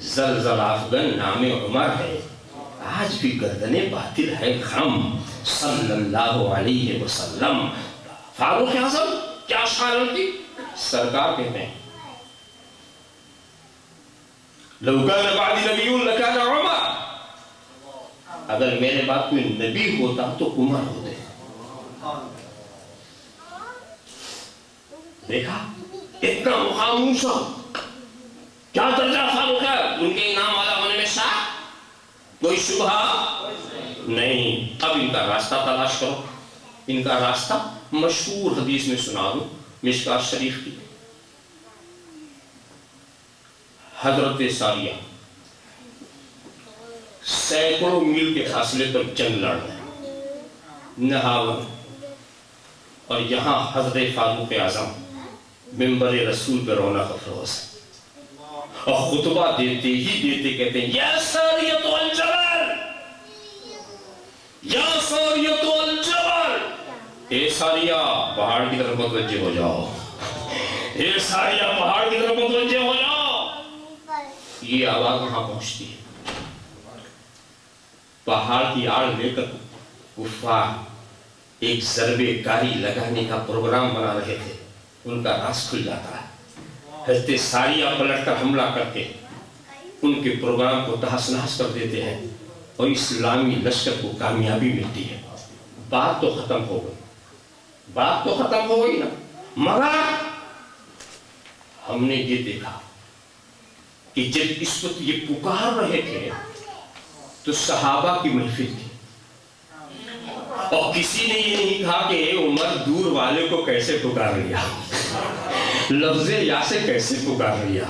زلزلہ افغن نام عمر ہے، آج بھی گردن باطل ہے خم صلی اللہ علیہ وسلم. فاروق اعظم کیا شان کی. سرکار کہتے ہیں لو کان بعدی نبی لکان عمر، اگر میرے بعد کوئی نبی ہوتا تو عمر ہوتے. دیکھا اتنا مقام اونچا، کیا درجہ فاروق ہے. ان کے انعام والا ہونے میں شک، کوئی شبہ نہیں. اب ان کا راستہ تلاش کرو. ان کا راستہ مشہور حدیث میں سنا دوں، مشکات شریف کی. حضرت ساریہ سینکڑوں میل کے فاصلے پر جنگ لڑ رہے، نہاور، اور یہاں حضرت فاروق اعظم منبر رسول پہ رونق افروز ہے، اور خطبہ دیتے ہی دیتے کہتے ہیں یا ساریۃ الجبل، یا ساریۃ الجبل، اے ساریہ پہاڑ کی طرف متوجہ ہو جاؤ، اے ساریہ پہاڑ کی طرف متوجہ ہو جاؤ. یہ آواز وہاں پہنچتی ہے، پہاڑ کی آڑ لے کر کفار ایک ضربے کاری لگانے کا پروگرام بنا رہے تھے. ان کا راز کھل جاتا ہے. حضرت ساریہ پلٹ کر حملہ کر کے ان کے پروگرام کو تہس نہس کر دیتے ہیں، اور اسلامی لشکر کو کامیابی ملتی ہے. بات تو ختم ہو گئی، بات تو ختم ہو گئی نا. مگر ہم نے یہ دیکھا کہ جب اس وقت یہ پکار رہے تھے تو صحابہ کی محفل تھی، اور کسی نے یہ نہیں کہا کہ اے عمر دور والے کو کیسے پکار لیا، لفظ یا سے کیسے پکار لیا،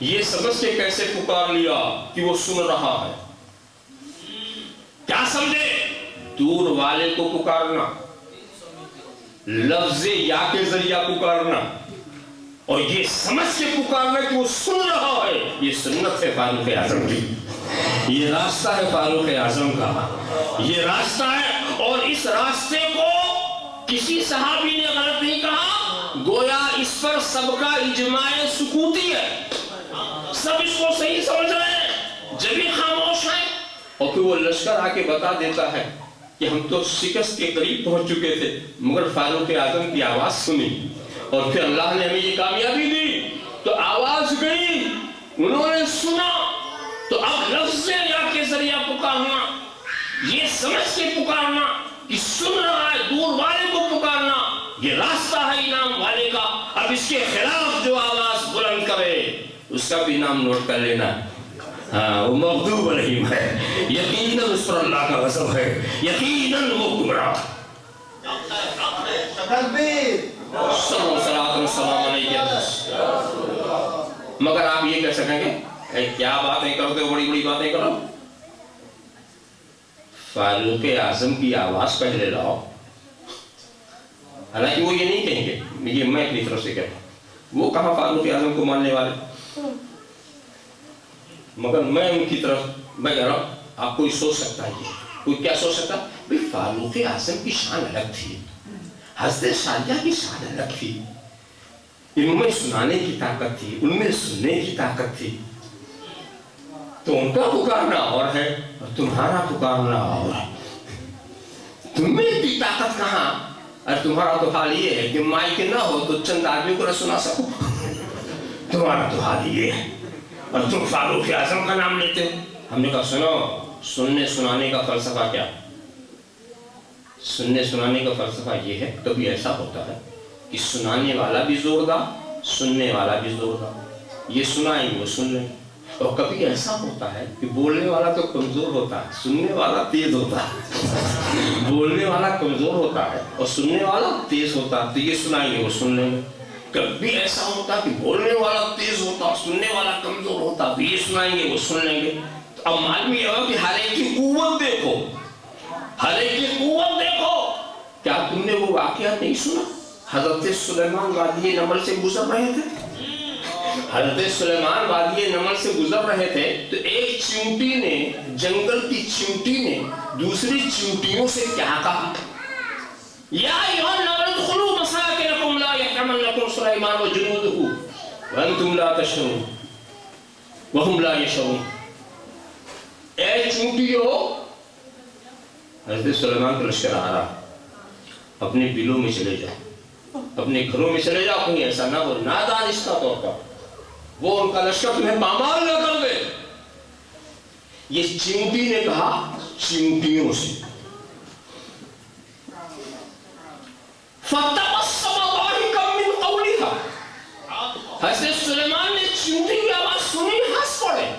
یہ سمجھ کے کیسے پکار لیا کہ وہ سن رہا ہے. کیا سمجھے؟ دور والے کو پکارنا، لفظ یا کے ذریعہ پکارنا، اور یہ سمجھ کے پکارنا کہ وہ سن رہا ہے. یہ سنت ہے فاروق اعظم کی، یہ راستہ ہے فاروق اعظم کا، یہ راستہ ہے. اور اس راستے کو کسی صحابی نے غلط نہیں کہا، گویا اس پر سب کا اجماع سکوتی ہے، سب اس کو صحیح سمجھ رہے ہیں، جبھی خاموش ہیں. اور پھر وہ لشکر آ کے بتا دیتا ہے کہ ہم تو شکست کے قریب پہنچ چکے تھے، مگر فاروق اعظم کی آواز سنی، اور پھر اللہ نے ہمیں یہ کامیابی دی. تو آواز گئی، انہوں نے سنا، تو اب لفظ یا کے ذریعہ پکارنا، یہ سمجھ کے پکارنا کہ سن رہا ہے، دور والے کو پکارنا، یہ راستہ ہے انعام والے کا. اب اس کے خلاف جو آواز بلند کرے اس کا بھی نام نوٹ کر لینا. ہاں، وہ مغضوب علیہم ہے، یقیناً اس پر اللہ کا غضب ہے، یقیناً وہ گمراہ. تکبیر. صلاۃ و سلام علیہ. مگر آپ یہ کہہ سکیں گے کیا باتیں کرتے ہو، بڑی بڑی باتیں کرو. فاروق اعظم کی آواز پہلے لاؤ. حالانکہ وہ یہ نہیں کہیں گے، یہ میں اپنی طرف سے کہتا ہوں، وہ کہاں فاروق اعظم کو ماننے والے. مگر میں ان کی طرف میں کہہ رہا ہوں، آپ کوئی سوچ سکتا ہے، کوئی کیا سوچ سکتا ہے؟ فاروق اعظم کی شان الگ تھی، حضرت ساریہ کی شان الگ تھی، ان میں سنانے کی طاقت تھی، ان میں سننے کی طاقت تھی. تو ان کا پکارنا اور ہے اور تمہارا پکارنا اور ہے. تم میں اتنی طاقت کہاں؟ اور تمہارا تو حال یہ ہے کہ مائک نہ ہو تو چند آدمی کو نہ سنا سکو. تمہارا تو حال یہ ہے، اور تم فاروق اعظم کا نام لیتے. ہم نے کہا سنو، سننے سنانے کا فلسفہ کیا؟ سننے سنانے کا فلسفہ یہ ہے، کبھی ایسا ہوتا ہے کہ سنانے والا بھی زوردار، سننے والا بھی زوردار، یہ سنائیں گے وہ سن لیں گے۔ اور کبھی ایسا ہوتا ہے کہ بولنے والا تو کمزور ہوتا ہے، سننے والا تیز ہوتا ہے، بولنے والا کمزور ہوتا ہے اور سننے والا تیز ہوتا ہے، تو یہ سنائیں گے وہ سن لیں گے۔ کبھی ایسا ہوتا ہے کہ بولنے والا تیز ہوتا ہے، سننے والا کمزور ہوتا ہے، تو یہ سنائیں گے وہ سن لیں گے۔ تو اب معلوم یہ ہو کہ ہر ایک کی قوت دیکھو، ہر ایک کی قوت دیکھو۔ کیا تم نے وہ واقعہ نہیں سنا؟ حضرت سلیمان وادی نمل سے گزر رہے تھے، حضرت سلیمان وادی نمل سے گزر رہے تھے تو ایک چیونٹی نے، جنگل کی چیونٹی نے دوسری چیونٹیوں سے کیا کہا؟ یا ایھا النمل ادخلوا مساکنکم لا یحطمنکم سلیمان وجنودہ وانتم لا تشعرون وہم لا یشعرون۔ اے چیونٹیوں، حضرت سلیمان کا لشکر آ رہا، اپنے بلوں میں چلے جاؤ، اپنے گھروں میں چلے جاؤ، کہیں ایسا نہ ہو نادانستہ طور پر وہ ان کا لشکر تمہیں پامال نہ کر دے۔ یہ چیونٹی نے کہا چیونٹیوں سے۔ فَتَبَسَّمَ ضَاحِكًا مِّن قَوْلِهَا، حضرت سلیمان نے چیونٹی کی آواز سنی، ہنس پڑے۔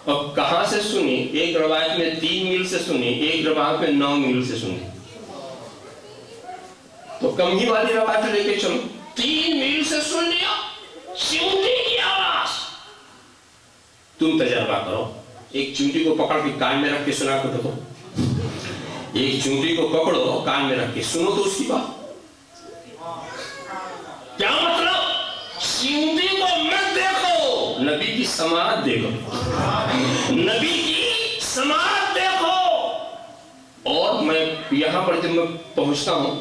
اب کہاں سے سنی؟ ایک روایت میں 3 میل سے سنی، ایک روایت میں 9 میل سے سنی۔ تو کم ہی والی روایت لے کے چلو، 3 میل سے سن لیا چیونٹی کی آواز۔ تم تجربہ کرو، ایک چیونٹی کو پکڑ کے کان میں رکھ کے سنا کے دیکھو، ایک چیونٹی کو پکڑو کان میں رکھ کے سنو تو اس کی بات کیا مطلب؟ چیونٹی کو مت دیکھو، نبی کی سماعت دیکھو، نبی کی سماعت دیکھو۔ اور میں یہاں پر جب میں پہنچتا ہوں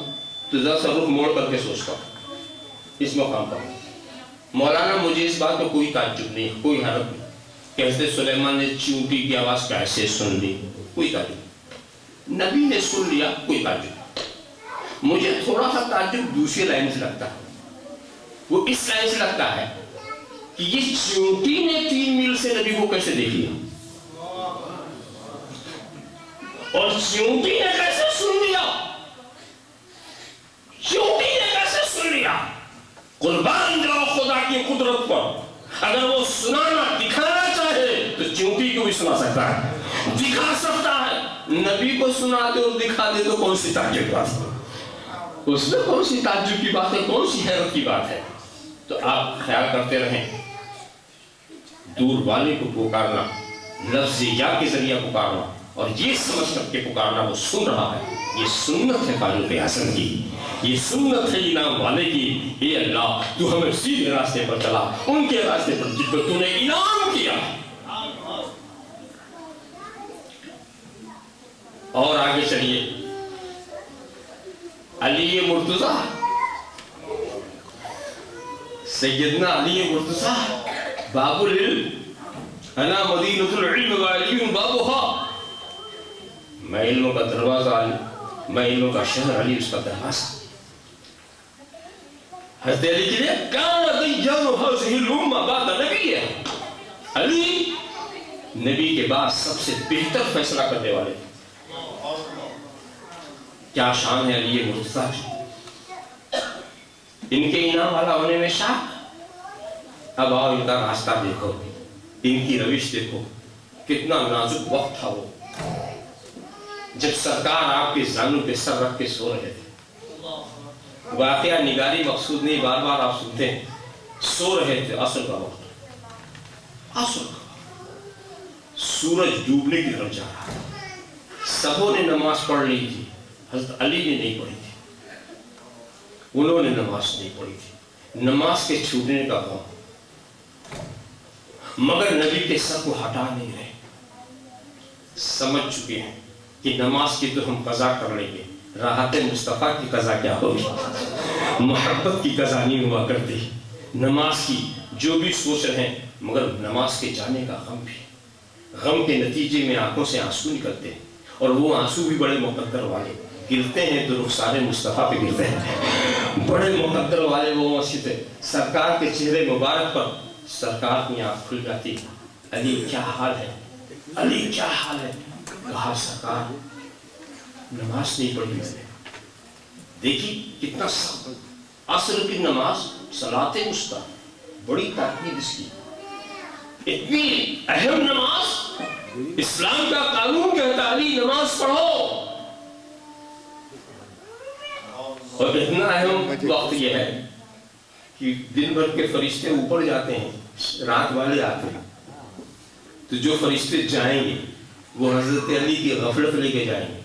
تو ذرا سا رخ موڑ کر کے سوچتا ہوں اس مقام پر، مولانا مجھے اس بات میں کوئی تعجب نہیں، کوئی حیرت نہیں کہ حضرت سلیمان نے چیونٹی کی آواز کیسے سن لی، کوئی تعجب نہیں، نبی نے سن لیا، کوئی تعجب نہیں۔ مجھے تھوڑا سا تعجب دوسری لائن سے لگتا ہے، وہ اس لائن سے لگتا ہے کہ یہ چیونٹی نے 3 میل سے نبی کو کیسے دیکھ لیا، اور چیونٹی نے کیسے سن لیا، چیونٹی نے کیسے سن لیا۔ قربان جاؤ خدا کی قدرت پر، اگر وہ سنانا دکھانا چاہے تو چیونٹی کو بھی سنا سکتا ہے، دکھا سکتا ہے۔ نبی کو سنا دے اور دکھا دے تو کون سی تعجب کی بات ہے، اس میں کون سی تعجب کی بات ہے، کون سی حیرت کی بات ہے۔ تو آپ خیال کرتے رہیں، دور والے کو پکارنا، لفظ یا کے ذریعہ پکارنا اور یہ سمجھ کر کے پکارنا وہ سن رہا ہے، یہ سنت ہے فاروق اعظم کی، یہ سنت ہے انعام والے کی۔ اے اللہ تو ہمیں سیدھے راستے پر چلا، ان کے راستے پر جن کو تو نے انعام کیا۔ اور آگے چلیے، علی مرتضیٰ، سیدنا علی مرتضیٰ باب العلم، انا مدینۃ العلم وعلی بابها، میں علموں کا دروازہ علی، میں علموں کا شہر علی اس کا دروازہ۔ حضرت علی کے لیے کان دیان هذه الامه بعد نبی، علی نبی کے بعد سب سے بہتر فیصلہ کرنے والے تھے۔ کیا شان ہے علی مرتضیٰ کی، ان کے انعام والا ہونے میں شک۔ اب آؤ ان کا راستہ دیکھو، ان کی روش دیکھو، کتنا نازک وقت تھا وہ جب سرکار آپ کے زانوں پہ سر رکھ کے سو رہے تھے۔ واقعہ نگاری مقصود نہیں، بار بار آپ سنتے ہیں، سو رہے تھے، عصر کا وقت، عصر کا وقت، سورج ڈوبنے کی طرف جا رہا تھا، سبوں نے نماز پڑھ لی تھی، حضرت علی نے نہیں پڑھی تھی، انہوں نے نماز نہیں پڑھی تھی، نماز کے چھوٹنے کا غم، مگر نبی کے سر کو ہٹا نہیں رہے، سمجھ چکے ہیں کہ نماز کی تو ہم قضا کر لیں گے، راحت مصطفیٰ کی قضا کیا ہوگی، محبت کی قضا نہیں ہوا کرتی، نماز کی جو بھی سوچ رہے ہیں، مگر نماز کے جانے کا غم بھی، غم کے نتیجے میں آنکھوں سے آنسو نکلتے ہیں، اور وہ آنسو بھی بڑے مقدر والے گرتے ہیں تو رخسار مصطفیٰ پہ گرتے ہیں، بڑے مقدر والے وہ مسجد ہے، سرکار کے چہرے مبارک پر سرکار کی آنکھ کھل جاتی، علی کیا حال ہے، علی کیا حال ہے، کہا سرکار نماز نہیں پڑھی میں نے، دیکھیے کتنا سخت. عصر کی نماز صلاۃ وسطیٰ, بڑی تاکید اس کی, اتنی اہم نماز, اسلام کا قانون کہتا علی نماز پڑھو. اور اتنا اہم وقت یہ ہے کہ دن بھر کے فرشتے اوپر جاتے ہیں, رات والے آتے ہیں, تو جو فرشتے جائیں گے وہ حضرت علی کی غفلت لے کے جائیں گے,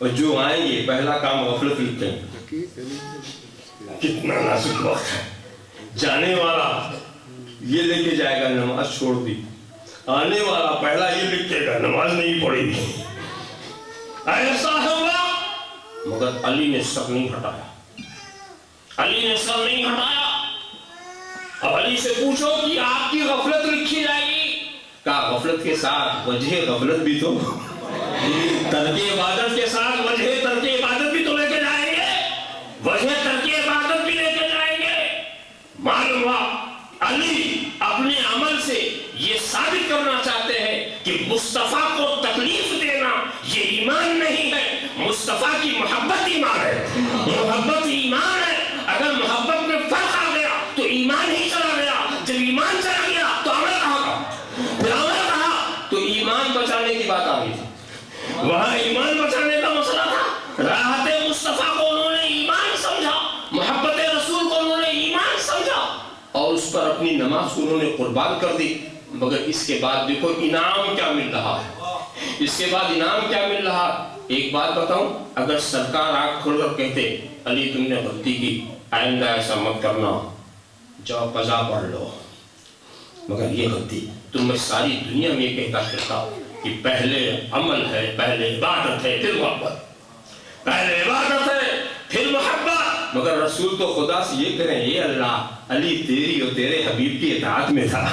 اور جو آئیں گے پہلا کام غفلت لکھیں گے. کتنا نازک وقت ہے. جانے والا یہ لے کے جائے گا نماز چھوڑ دی, آنے والا پہلا یہ لکھے گا نماز نہیں پڑھی گی. ایسا ہوگا, مگر علی نے سر نہیں ہٹایا, علی نے سر نہیں ہٹایا. اب علی سے پوچھو کہ آپ کی غفلت لکھی جائے گی, کہا غفلت کے ساتھ وجہ غفلت بھی تو, ترک عبادت کے ساتھ وجہ ترک عبادت بھی تو لے کے جائیں گے, وجہ ترک عبادت بھی لے کے جائیں گے. معلوم ہوا علی اپنے عمل سے یہ ثابت کرنا چاہتے ہیں کہ مصطفیٰ کو تکلیف دینا یہ ایمان نہیں ہے, مصطفیٰ کی محبت ایمان ہے. محبت ایمان ہے. اگر محبت میں فرق آ گیا تو ایمان ہی چلا گیا, جب ایمان چلا گیا تو عمل کہاں کا, پھر عمل کہا تو ایمان بچانے کی بات آ گئی تھی. وہاں ایمان بچانے کا مسئلہ تھا. راحت مصطفیٰ کو انہوں نے ایمان سمجھا, محبت رسول کو انہوں نے ایمان سمجھا, اور اس پر اپنی نماز کو انہوں نے قربان کر دی. مگر اس کے بعد دیکھو انعام کیا مل رہا ہے, اس کے بعد انعام کیا مل رہا. ایک بات بتاؤں, اگر سرکار آنکھ کھول کر کہتے علی تم نے غلطی کی, آئندہ ایسا مت کرنا, جاؤ قضا پڑھ لو, مگر یہ غلطی تو میں ساری دنیا میں یہ کہتا کرتا کہ پہلے عمل ہے, پہلے عبادت ہے, پھر محبت, پہلے عبادت ہے پھر محبت. مگر رسول تو خدا سے یہ کریں, اے اللہ علی تیری اور تیرے حبیب کی اطاعت میں تھا,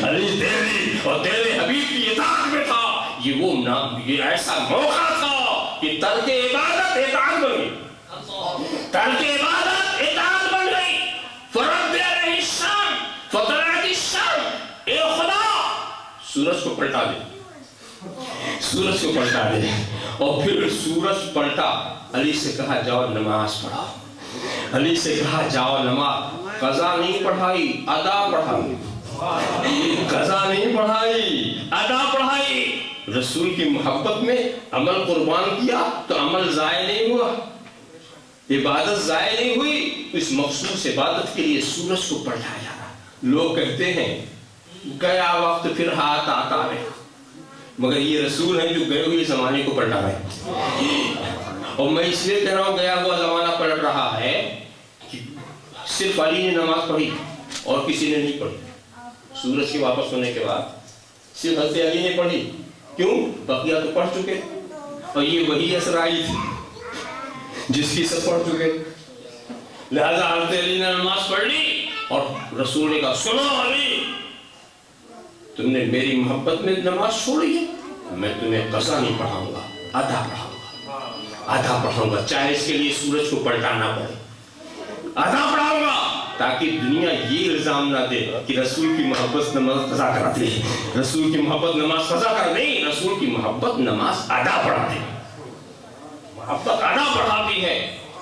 علی تیری اور تیرے حبیب کی اطاعت میں تھا. یہ ایسا موقع تھا کہ ترک عبادت اطاعت بن گئی, ترک عبادت اطاعت بن گئی. فرد علیہ الشام فطلعت الشام, اے خدا سورج کو پلٹا دے, سورج کو پلٹا دے. اور پھر سورج پلٹا, علی سے کہا جاؤ نماز پڑھاؤ, علی سے کہا جاؤ نماز, قضا نہیں پڑھائی ادا پڑھائی, قضا نہیں پڑھائی ادا پڑھائی. رسول کی محبت میں عمل قربان کیا تو عمل ضائع نہیں ہوا, عبادت ضائع نہیں ہوئی. اس مخصوص عبادت کے لیے سورج کو پلٹایا جا رہا. لوگ کہتے ہیں گیا وقت پھر ہاتھ آتا ہے, مگر یہ رسول ہیں جو گئے ہوئے زمانے کو پلٹا رہے ہیں. اور میں اس لیے کہہ رہا ہوں گیا ہوا زمانہ پلٹ رہا ہے کہ صرف علی نے نماز پڑھی اور کسی نے نہیں پڑھی. سورج کے واپس ہونے کے بعد صرف حضرت علی نے پڑھی, کیوں, بقیہ تو پڑھ چکے, اور یہ وہی اثر آئی تھی جس کی سب پڑھ چکے. لہذا حضرت علی نے نماز پڑھ لی اور رسول نے کہا سنو علی, تم نے میری محبت میں نماز چھوڑی ہے, میں تمہیں قضا نہیں پڑھاؤں گا, ادا پڑھاؤں گا, ادا پڑھاؤں گا, چاہے اس کے لیے سورج کو پلٹانا پڑے, ادا پڑھاؤں گا, تاکہ دنیا یہ الزام نہ دے کہ رسول کی محبت نماز قضا کراتی ہے. رسول کی محبت نماز قضا کر نہیں, رسول کی محبت نماز ادا پڑھاتی ہے, محبت ادا پڑھاتی ہے.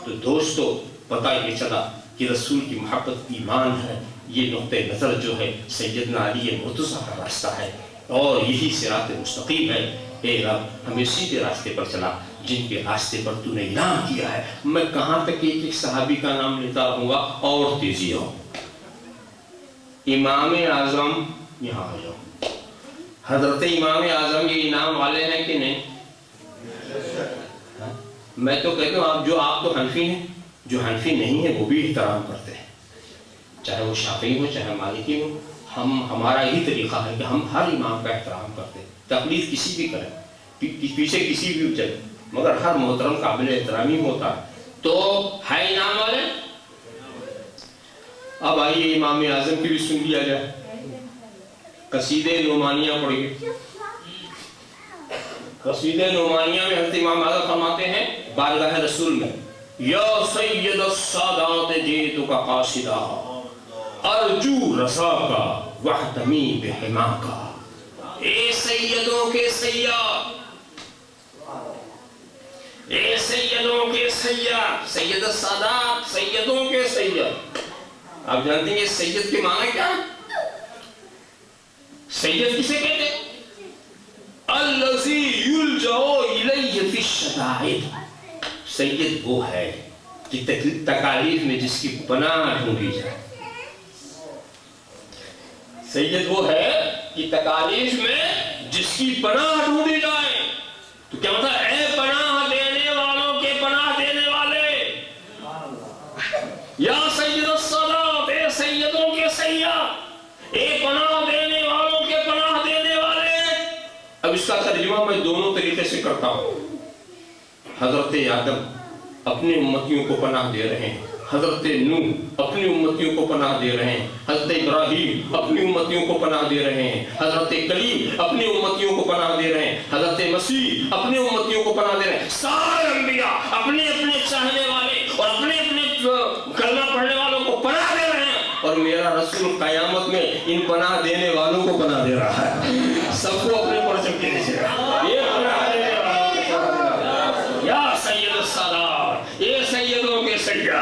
تو دوستو پتہ یہ چلا کہ رسول کی محبت ایمان ہے. یہ نقطہ نظر جو ہے سیدنا علی مرتضیٰ کا راستہ ہے, اور یہی صراط مستقیم ہے. اے رب ہمیں سیدھے راستے پر چلا جن کے راستے پر تو نے انعام کیا ہے. میں کہاں تک ایک ایک صحابی کا نام لیتا رہوں گا, اور تیزی ہو. امام اعظم, یہاں آ جاؤ, حضرت امام اعظم یہ انعام والے ہیں کہ نہیں؟ میں تو کہتا ہوں آپ تو حنفی ہیں, جو حنفی نہیں ہے وہ بھی احترام کرتے ہیں, چاہے وہ شافعی ہو چاہے مالکی ہو. ہمارا یہی طریقہ ہے کہ ہم ہر امام کا احترام کرتے ہیں, تقلید کسی بھی کریں, پیچھے کسی بھی چلے, مگر ہر محترم قابل احترامی ہوتا ہے. تو ہے انعام والے. اب آئیے امام اعظم کی بھی سن لیا جائے. قصیدے نعمانیہ پڑھیے. قصیدے نعمانیہ میں حضرت امام اعظم فرماتے ہیں بارگاہ رسول میں, یا سید السادات جیتک قاصدا ارجو رضا کا واحتمی بحما کا. اے سیدوں کے سید, اے سیدوں کے سید, سید، سید السادات، سیدوں کے سید. آپ جانتے ہیں یہ سید کے معنی کیا ہے؟ سید کسے کہتے ہیں؟ الذی یلجأ الیہ فی الشدائد. سید وہ ہے کہ تکالیف میں جس کی پناہ ڈھونڈی جائے. سید وہ ہے کہ تکالیف میں جس کی پناہ ڈھونڈی جائے. تو کیا مطلب؟ اے پناہ دینے والوں کے پناہ دینے والے، یا سید السادات، اے سیدوں کے سید، اے پناہ دینے والوں کے پناہ دینے والے. اب اس کا ترجمہ میں دونوں طریقے سے کرتا ہوں. حضرت آدم اپنی امتیوں کو پناہ دے رہے ہیں، حضرت نوح اپنی امتیوں کو پناہ دے رہے ہیں، حضرت ابراہیم اپنی امتیوں کو پناہ دے رہے ہیں، حضرت کلیم اپنی امتیوں کو پناہ دے رہے ہیں، حضرت مسیح اپنی امتیوں کو پناہ دے رہے ہیں. سارے انبیاء اپنے اپنے چاہنے والے اور اپنے اپنے کلمہ پڑھنے والوں کو پناہ دے رہے ہیں. اور میرا رسول قیامت میں ان پناہ دینے والوں کو پناہ دے رہا ہے. سب کو اپنے پرچم کے نیچے یہ پناہ دینے والوں کو پناہ دے رہا ہے. یا سید السادات، یہ سیدوں کے سید،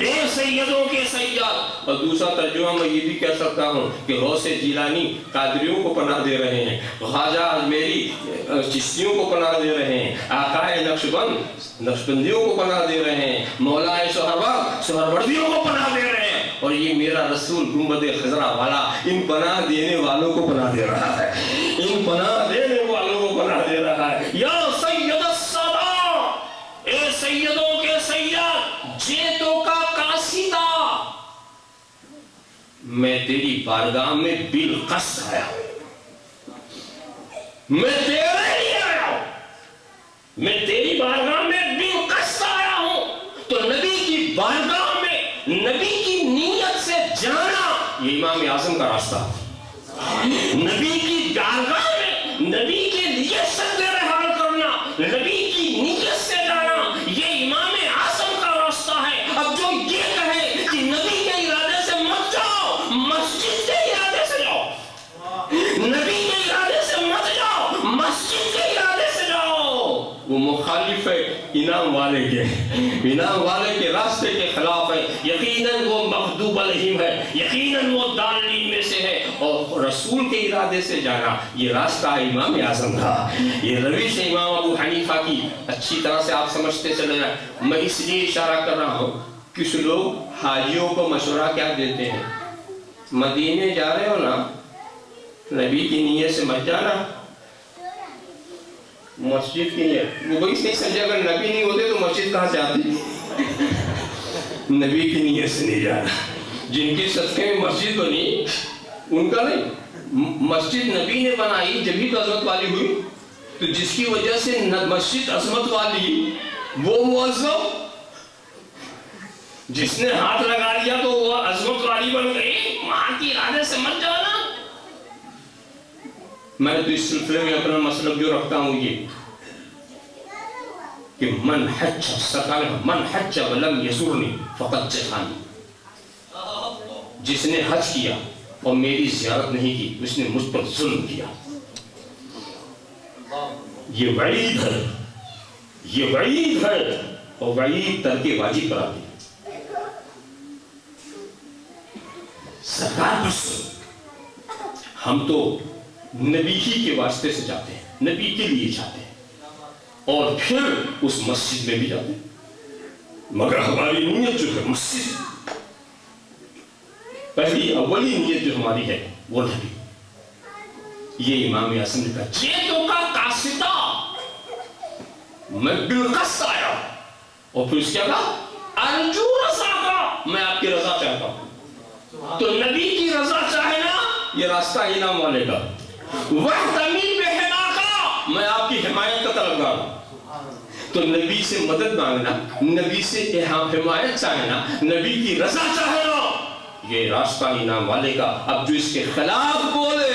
اے سیدوں کے سید. اور دوسرا ترجمہ میں یہ بھی کہہ سکتا ہوں کہ غوث جیلانی قادریوں کو پناہ دے رہے ہیں، خواجہ اجمیری چشتیوں کو پناہ دے رہے ہیں، آقائے نقشبند نقشبندیوں کو پناہ دے رہے ہیں، مولا سہروردیوں کو پناہ دے رہے ہیں. اور یہ میرا رسول گنبد خضرا والا ان پناہ دینے والوں کو پناہ دے رہا ہے، ان پناہ دینے والوں کو پناہ دے رہا ہے. یا سید السادات، اے سیدوں کے سید، جیتوں کا قاصدہ، میں تیری بارگاہ میں بالقصد آیا ہوں. میں تیرے لیے آیا ہوں، میں تیری بارگاہ میں بالقصد آیا ہوں. تو نبی کی بارگاہ میں نبی کی نیت سے جانا یہ امام اعظم کا راستہ. نبی کی بارگاہ میں نبی کے لیے سجدے رحال کرنا، نبی کی نیت سے جانا، یہ امام اعظم کا راستہ ہے. اب جو یہ کہے کہ نبی کے ارادے سے مت جاؤ، مسجد کے ارادے سے جاؤ، نبی کے ارادے سے مت جاؤ، مسجد کے ارادے سے جاؤ، وہ مخالف ہے انعام والے کے راستے کے خلاف ہے. یقیناً وہ مغضوب علیہم ہے، یقیناً وہ ضالین میں سے ہے. اور رسول کے ارادے سے جانا یہ راستہ ہے امام اعظم کا. یہ روش امام ابو حنیفہ کی اچھی طرح سے آپ سمجھتے چلے جائیں. میں اس لیے اشارہ کر رہا ہوں، کچھ لوگ حاجیوں کو مشورہ کیا دیتے ہیں، مدینے جا رہے ہو نا، نبی کی نیت سے مت جانا، مسجد کی نیت. وہ بھائی نہیں سمجھے، اگر نبی نہیں ہوتے تو مسجد کہاں سے آتی؟ نبی کی نیت سے نہیں جانا. جن کی صدقے میں مسجد بنی ان کا نہیں، مسجد نبی نے بنائی جبھی تو عظمت والی ہوئی. تو جس کی وجہ سے مسجد عظمت والی، وہ معظم جس نے ہاتھ لگا لیا تو وہ عظمت والی بن گئی. وہاں کی ارادے سے مت جانا. میں تو اس سلسلے میں اپنا مسلک جو رکھتا ہوں یہ کہ من حج ولم یزورنی فقد جفانی. جس نے حج کیا اور میری زیارت نہیں کی اس نے مجھ پر ظلم کیا. یہ وعید ہے، یہ وعید ہے، اور وعید ترک واجب کرا دی. سرکار بس ہم تو نبی ہی کے واسطے سے جاتے ہیں، نبی کے لیے جاتے ہیں، اور پھر اس مسجد میں بھی جاتے ہیں. مگر ہماری نیت جو ہے مسجد، پہلی اولی نیت جو ہماری ہے وہ نبی. یہ امام اعظم نے کہا جیتوں کا قاصدہ، میں بالقصد آیا. اور پھر اس کیا کہا، ارجو رضا کا، میں آپ کی رضا چاہتا ہوں. تو نبی کی رضا چاہنا یہ راستہ انعام والے کا. وَاحْتَمِي بِحِمَاكَ، میں آپ کی حمایت کا طلبگار ہوں. تو نبی سے مدد مانگنا، نبی سے حمایت چاہنا، نبی کی رضا چاہنا، یہ راستہ انعام والے کا. اب جو اس کے خلاف بولے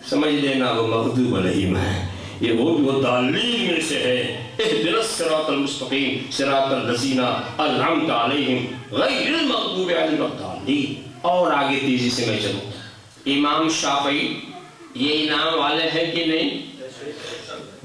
سمجھ لینا وہ مغضوب علیہم ہے، یہ وہ ضالین میں سے ہے. اهدنا الصراط المستقیم صراط الذین انعمت علیہم غیر المغضوب علیہم الضالین. اور آگے تیزی سے میں چلوں. امام شافعی یہ انعام والے ہیں کہ نہیں؟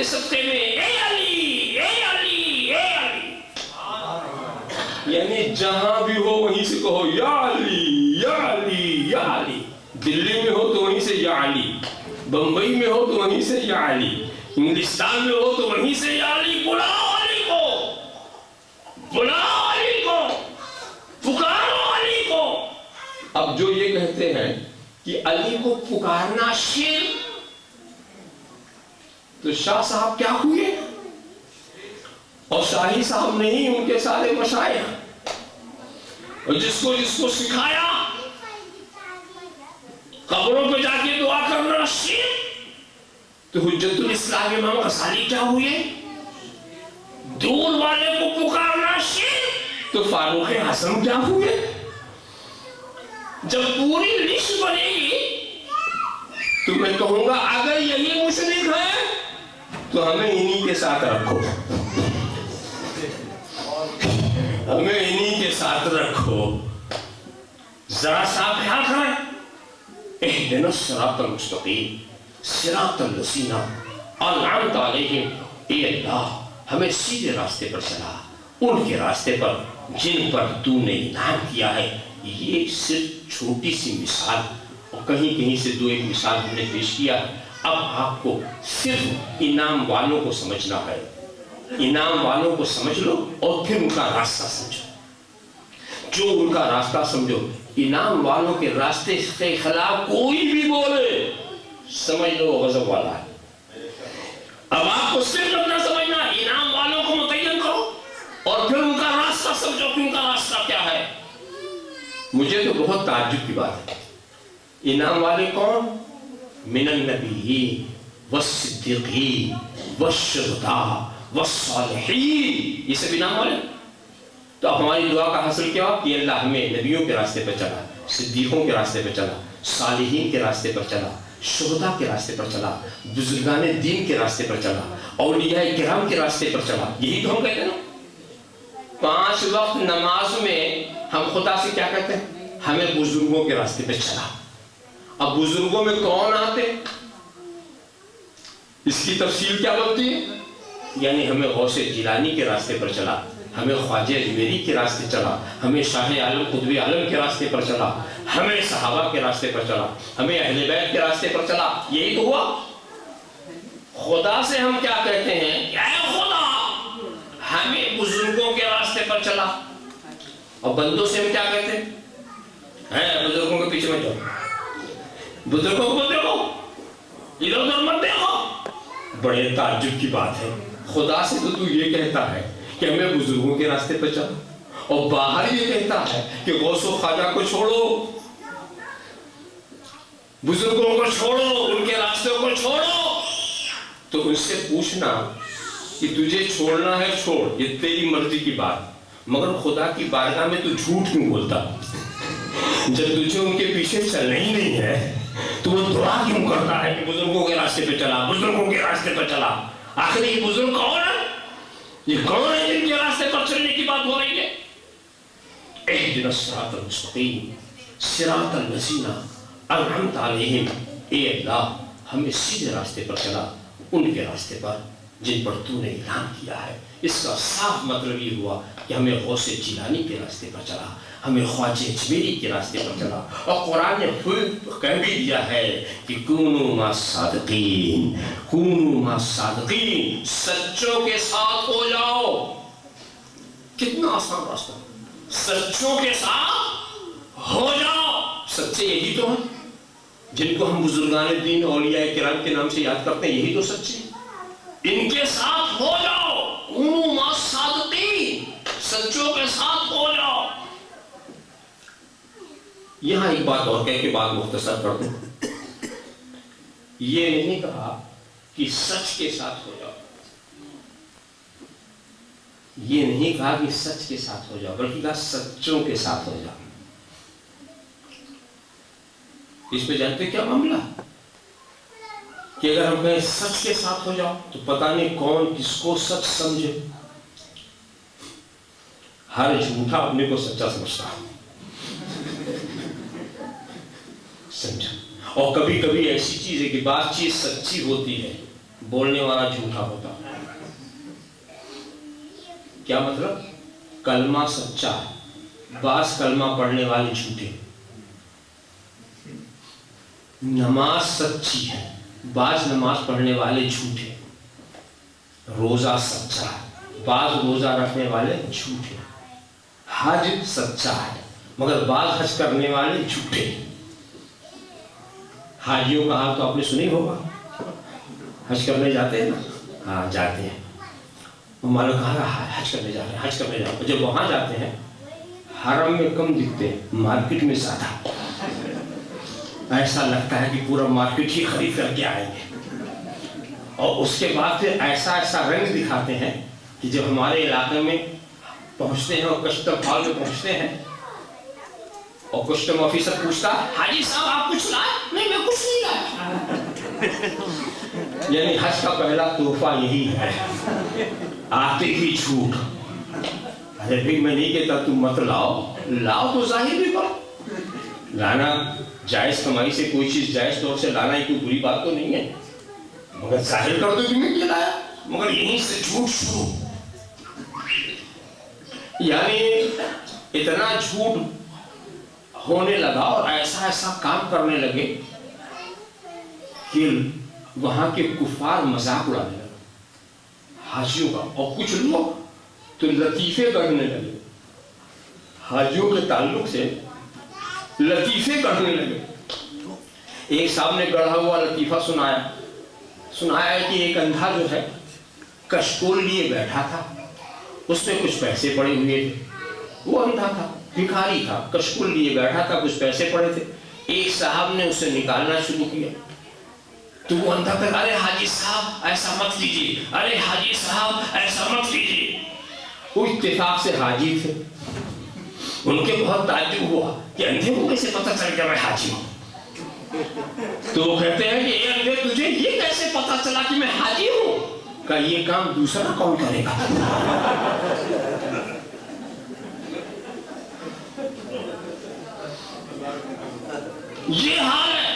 کے صدقے میں اے علی اے علی اے علی، یعنی جہاں بھی ہو وہیں سے کہو یا علی یا علی یا علی. دلی میں ہو تو وہیں سے یا علی، بمبئی میں ہو تو وہیں سے یا علی، انگلستان میں ہو تو وہیں سے یا علی. بلاؤ علی کو، بلاؤ علی کو، پکارو علی کو. اب جو یہ کہتے ہیں کہ علی کو پکارنا شرک، تو شاہ صاحب کیا ہوئے؟ اور شاہی صاحب نہیں، ان کے سارے مشائخ، اور جس کو سکھایا قبروں پہ جا کے دعا کرنا شرک، تو حجت الاسلام امام غزالی کیا ہوئے؟ دور والے کو پکارنا شرک، تو فاروق اعظم کیا ہوئے؟ جب پوری لسٹ بنے گی تو میں کہوں گا اگر یہی مشرک ہے تو ہمیں انہی کے ساتھ رکھو، ہمیں انہی کے ساتھ رکھو. ذرا سا خیال کریں، اہدنا الصراط المستقیم صراط الذین انعمت علیہم. اے اللہ ہمیں سیدھے راستے پر چلا، ان کے راستے پر جن پر تو نے انعام کیا ہے. یہ صرف چھوٹی سی مثال، اور کہیں کہیں سے دو ایک مثال ہم نے پیش کیا ہے. اب آپ کو صرف انعام والوں کو سمجھنا ہے، انعام والوں کو سمجھ لو اور پھر ان کا راستہ سمجھو. جو ان کا راستہ سمجھو، انعام والوں کے راستے کے خلاف کوئی بھی بولے سمجھ لو غضب والا ہے. اب آپ کو صرف اپنا سمجھنا، انعام والوں کو متعین کرو اور پھر ان کا راستہ سمجھو کہ ان کا راستہ کیا ہے. مجھے تو بہت تعجب کی بات ہے، انعام والے کون؟ من النبیین والصدیقین والشہداء والصالحین، یہ سب انعام والے. تو اب ہماری دعا کا حاصل کیا کہ اللہ ہمیں نبیوں کے راستے پر چلا، صدیقوں کے راستے پر چلا، صالحین کے راستے پر چلا، شہداء کے راستے پر چلا، بزرگان دین کے راستے پر چلا، اولیاء کرام کے راستے پر چلا. یہی تو ہم کہتے ہیں نا. 5 وقت نماز میں ہم خدا سے کیا کہتے ہیں؟ ہمیں بزرگوں کے راستے پہ چلا. اب بزرگوں میں کون آتے؟ اس کی تفصیل کیا بنتی ہے؟ یعنی ہمیں غوث جیلانی کے راستے پر چلا، ہمیں خواجہ اجمیری کے راستے چلا، ہمیں شاہ عالم قطب عالم کے راستے پر چلا، ہمیں صحابہ کے راستے پر چلا، ہمیں اہل بیت کے راستے پر چلا. یہی تو ہوا. خدا سے ہم کیا کہتے ہیں؟ اے خدا ہمیں بزرگوں کے راستے پر چلا. اور بندوں سے ہم کیا کہتے ہیں؟ بزرگوں کے پیچھے مت جاؤ، بزرگوں کو دیکھو، ادھر ادھر مت دیکھو. بڑے تعجب کی بات ہے، خدا سے تو یہ کہتا ہے کہ ہمیں بزرگوں کے راستے پر چلو، اور باہر یہ کہتا ہے کہ غوث و خواجہ کو چھوڑو، بزرگوں کو چھوڑو، ان کے راستوں کو چھوڑو. تو ان سے پوچھنا کہ تجھے چھوڑنا ہے چھوڑ، یہ تیری مرضی کی بات، مگر خدا کی بارگاہ میں تو جھوٹ کیوں بولتا؟ جب تجھے ان کے پیچھے چلنا ہی نہیں ہے تو وہ دعا کیوں کرتا ہے کہ بزرگوں کے راستے پہ چلا، بزرگوں کے راستے پر چلا؟ آخر یہ بزرگ کون ہے؟ یہ کون ہے جن کے راستے پر چلنے کی بات ہو رہی ہے؟ اہدنا الصراط المستقیم صراط الذین انعمت علیہم. اے اللہ ہمیں سیدھے راستے پر چلا، ان کے راستے پر جن پر تو نے اعلان کیا ہے. اس کا صاف مطلب یہ ہوا کہ ہمیں غوث جیلانی کے راستے پر چلا، ہمیں خواجہ اجمیری کے راستے پر چلا. اور قرآن نے کہہ بھی دیا ہے کہ کونوا مع الصادقین، کونوا مع الصادقین، سچوں کے ساتھ ہو جاؤ. کتنا آسان راستہ، سچوں کے ساتھ ہو جاؤ. سچے یہی تو ہیں جن کو ہم بزرگان دین اولیاء کرام کے نام سے یاد کرتے ہیں، یہی تو سچے. ان کے ساتھ ہو جاؤ، کونوا مع الصادقین، سچوں کے ساتھ ہو جاؤ. یہاں ایک بات اور کہہ کے بات مختصر کر دوں. یہ نہیں کہا کہ سچ کے ساتھ ہو جاؤ، یہ نہیں کہا کہ سچ کے ساتھ ہو جاؤ، بلکہ کہا سچوں کے ساتھ ہو جاؤ. اس پہ جانتے کیا معاملہ کہ اگر ہم کہیں سچ کے ساتھ ہو جاؤ تو پتہ نہیں کون کس کو سچ سمجھے. ہر جھوٹا اپنے کو سچا سمجھتا ہے، سمجھا. اور کبھی کبھی ایسی چیز ہے کہ بات چیز سچی ہوتی ہے بولنے والا جھوٹا ہوتا. کیا مطلب؟ کلمہ سچا ہے، بعض کلمہ پڑھنے والے جھوٹے. نماز سچی ہے، بعض نماز پڑھنے والے جھوٹے. روزہ سچا ہے، بعض روزہ رکھنے والے جھوٹے. حج سچا ہے مگر بعض حج کرنے والے جھوٹے. حاجیوں کا حال تو آپ نے سنا ہی ہوگا، حج کرنے جاتے ہیں نا. ہاں جاتے ہیں، ہمارے کہا حج کرنے جا رہے ہیں، حج کرنے جا رہے ہیں. جب وہاں جاتے ہیں حرم میں کم دکھتے ہیں، مارکیٹ میں زیادہ. ایسا لگتا ہے کہ پورا مارکیٹ ہی خرید کر کے آئیں گے. اور اس کے بعد پھر ایسا ایسا رنگ دکھاتے ہیں کہ جب ہمارے علاقے میں پہنچتے ہیں اور کسٹم ہال میں پہنچتے ہیں اور کسٹم آفیسر پوچھتا حاجی صاحب آپ کچھ لائے؟ نہیں میں کچھ نہیں لایا. یعنی حج کا پہلا تحفہ یہی ہے، آتے ہی جھوٹ. ارے بھائی میں نہیں کہتا تم مت لاؤ تو ظاہر بھی کرو. لانا جائز کمائی سے کوئی چیز جائز طور سے لانا ہی کوئی بری بات تو نہیں ہے، مگر ظاہر کر دو تم نے کیا لایا. مگر یہیں سے جھوٹ شروع. یعنی اتنا جھوٹ ہونے لگا اور ایسا ایسا کام کرنے لگے کہ وہاں کے کفار مذاق اڑانے لگے حاجیوں کا. اور کچھ لوگ تو لطیفے کرنے لگے حاجیوں کے تعلق سے، لطیفے کرنے لگے. ایک صاحب نے گڑھا ہوا لطیفہ سنایا کہ ایک اندھا جو ہے کشکول لیے بیٹھا تھا، اس میں کچھ پیسے پڑے ہوئے تھے. وہ اندھا تھا، بھکاری تھا، کشکول لیے بیٹھا تھا، کچھ پیسے پڑے تھے. ایک صاحب نے اسے نکالنا شروع کیا تو وہ اندھا کہا ارے حاجی صاحب ایسا مت کیجیے، ارے حاجی صاحب ایسا مت کیجیے. وہ اتفاق سے حاجی تھے. ان کے بہت تعجب ہوا کہ اندھے کو کیسے پتہ چل گیا میں حاجی ہوں. تو وہ کہتے ہیں کہ اے اندھے تجھے یہ کیسے پتہ چلا کہ میں حاجی ہوں؟ کہ یہ کام دوسرا کون کرے گا؟ یہ حال ہے.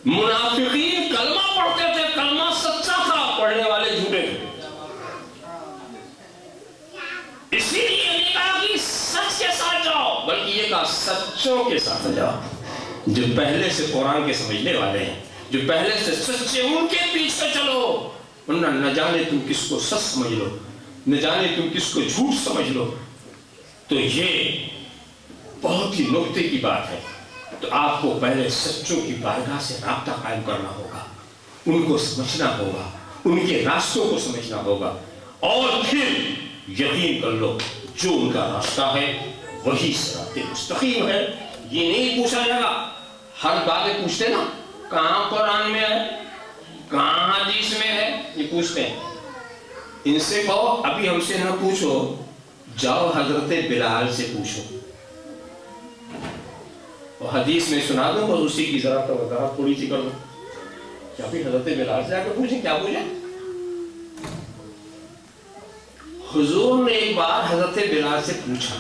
منافقین کلمہ پڑھتے تھے، کلمہ سچا تھا، پڑھنے والے جھوٹے تھے. اسی لیے یہ کہا کہ سچ کے ساتھ جاؤ، بلکہ یہ کہا سچوں کے ساتھ جاؤ. جو پہلے سے قرآن کے سمجھنے والے ہیں، جو پہلے سے سچے، ان کے پیچھے چلو. ورنہ نہ جانے تم کس کو سچ سمجھ لو، نہ جانے تم کس کو جھوٹ سمجھ لو. تو یہ بہت ہی نکتے کی بات ہے. تو آپ کو پہلے سچوں کی بارگاہ سے رابطہ قائم کرنا ہوگا، ان کو سمجھنا ہوگا، ان کے راستوں کو سمجھنا ہوگا، اور پھر یقین کر لو جو ان کا راستہ ہے وہی صراط مستقیم ہے. یہ نہیں پوچھا جائے گا. ہر باتیں پوچھتے نا، کہاں قرآن میں ہے، کہاں حدیث میں ہے، یہ پوچھتے ہیں. ان سے کہو ابھی ہم سے نہ پوچھو، جاؤ حضرت بلال سے پوچھو. اور حدیث میں سنا دوں اور اسی کی ذرا وضاحت تھوڑی سی کر دوں. کیا بھی حضرت بلال سے آ کر پوچھیں؟ کیا پوچھیں؟ حضور نے ایک بار حضرت بلال سے پوچھا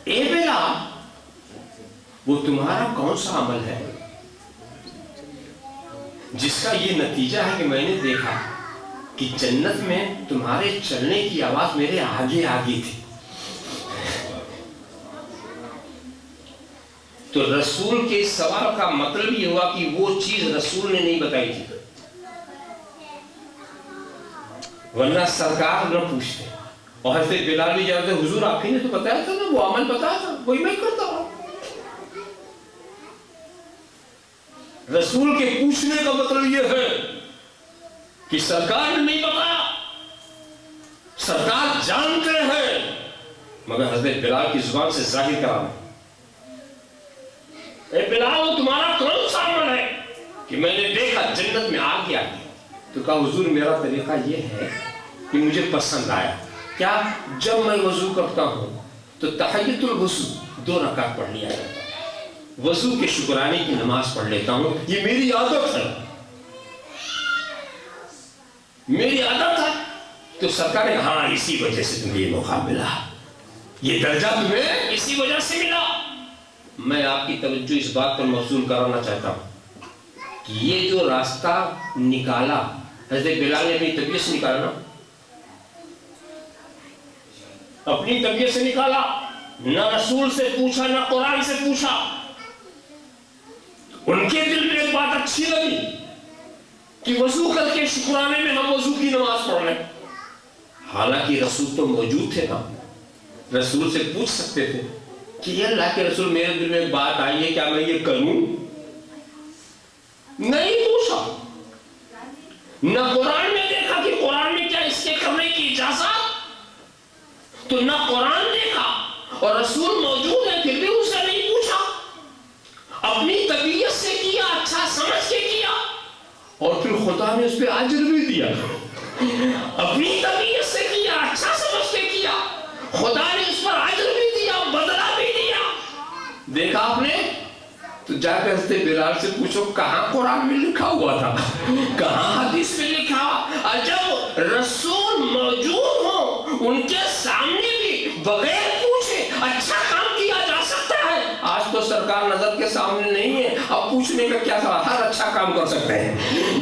اے بلال وہ تمہارا کون سا عمل ہے جس کا یہ نتیجہ ہے کہ میں نے دیکھا کہ جنت میں تمہارے چلنے کی آواز میرے آگے آگے تھی. تو رسول کے سوال کا مطلب یہ ہوا کہ وہ چیز رسول نے نہیں بتائی تھی، ورنہ سرکار نہ پوچھتے. اور حضرت بلال بھی جانتے حضور آپ ہی نے تو بتایا تھا نا، وہ عمل بتایا تھا وہی میں کرتا ہوں. رسول کے پوچھنے کا مطلب یہ ہے کہ سرکار نے نہیں بتایا، سرکار جانتے ہیں مگر حضرت بلال کی زبان سے ظاہر کرانا. اے بلال وہ تمہارا کون سا عمل ہے کہ میں نے دیکھا جنت میں آ گیا. تو کہا حضور میرا طریقہ یہ ہے کہ مجھے پسند آیا کیا جب میں وضو کرتا ہوں تو تحیۃ الوضو 2 رکعت پڑھ لیا جاتا ہے، وضو کے شکرانے کی نماز پڑھ لیتا ہوں. یہ میری عادت ہے، میری عادت ہے. تو سرکار نے ہاں اسی وجہ سے تمہیں یہ موقع ملا، یہ درجہ تمہیں اسی وجہ سے ملا. میں آپ کی توجہ اس بات پر مبذول کرانا چاہتا ہوں یہ جو راستہ نکالا حضرت بلال نے اپنی طبیعت سے نکالا نا، اپنی طبیعت سے نکالا، نہ رسول سے پوچھا نہ قرآن سے پوچھا. ان کے دل میں ایک بات اچھی لگی کہ وضو کر کے شکرانے میں ہم وضو کی نماز پڑھ لیں. حالانکہ رسول تو موجود تھے نا، رسول سے پوچھ سکتے تھے کہ یہ اللہ کے رسول میرے دل میں ایک بات آئی ہے، کیا میں یہ کروں؟ نہیں پوچھا. نہ قرآن میں دیکھا کہ قرآن میں کیا اس کے کرنے کی اجازت، تو نہ قرآن دیکھا اور رسول موجود ہے پھر بھی اسے نہیں پوچھا. اپنی طبیعت سے کیا، اچھا سمجھ کے کیا، اور پھر خدا نے اس پہ اجر بھی دیا. اپنی طبیعت سے کیا، اچھا سمجھ کے کیا، خدا نے اس پر اجر بھی دیا، بدلہ بھی دیا. دیکھا آپ نے؟ تو جا کر حضرت بلال سے پوچھو کہاں قرآن میں لکھا ہوا تھا، کہاں حدیث میں لکھا. اور جب رسول موجود ہوں ان کے سامنے بھی بغیر پوچھے اچھا کام کیا جا سکتا ہے. آج تو سرکار نظر کے سامنے نہیں ہے، اب پوچھنے کا کیا سوال، ہر اچھا کام کر سکتے ہیں.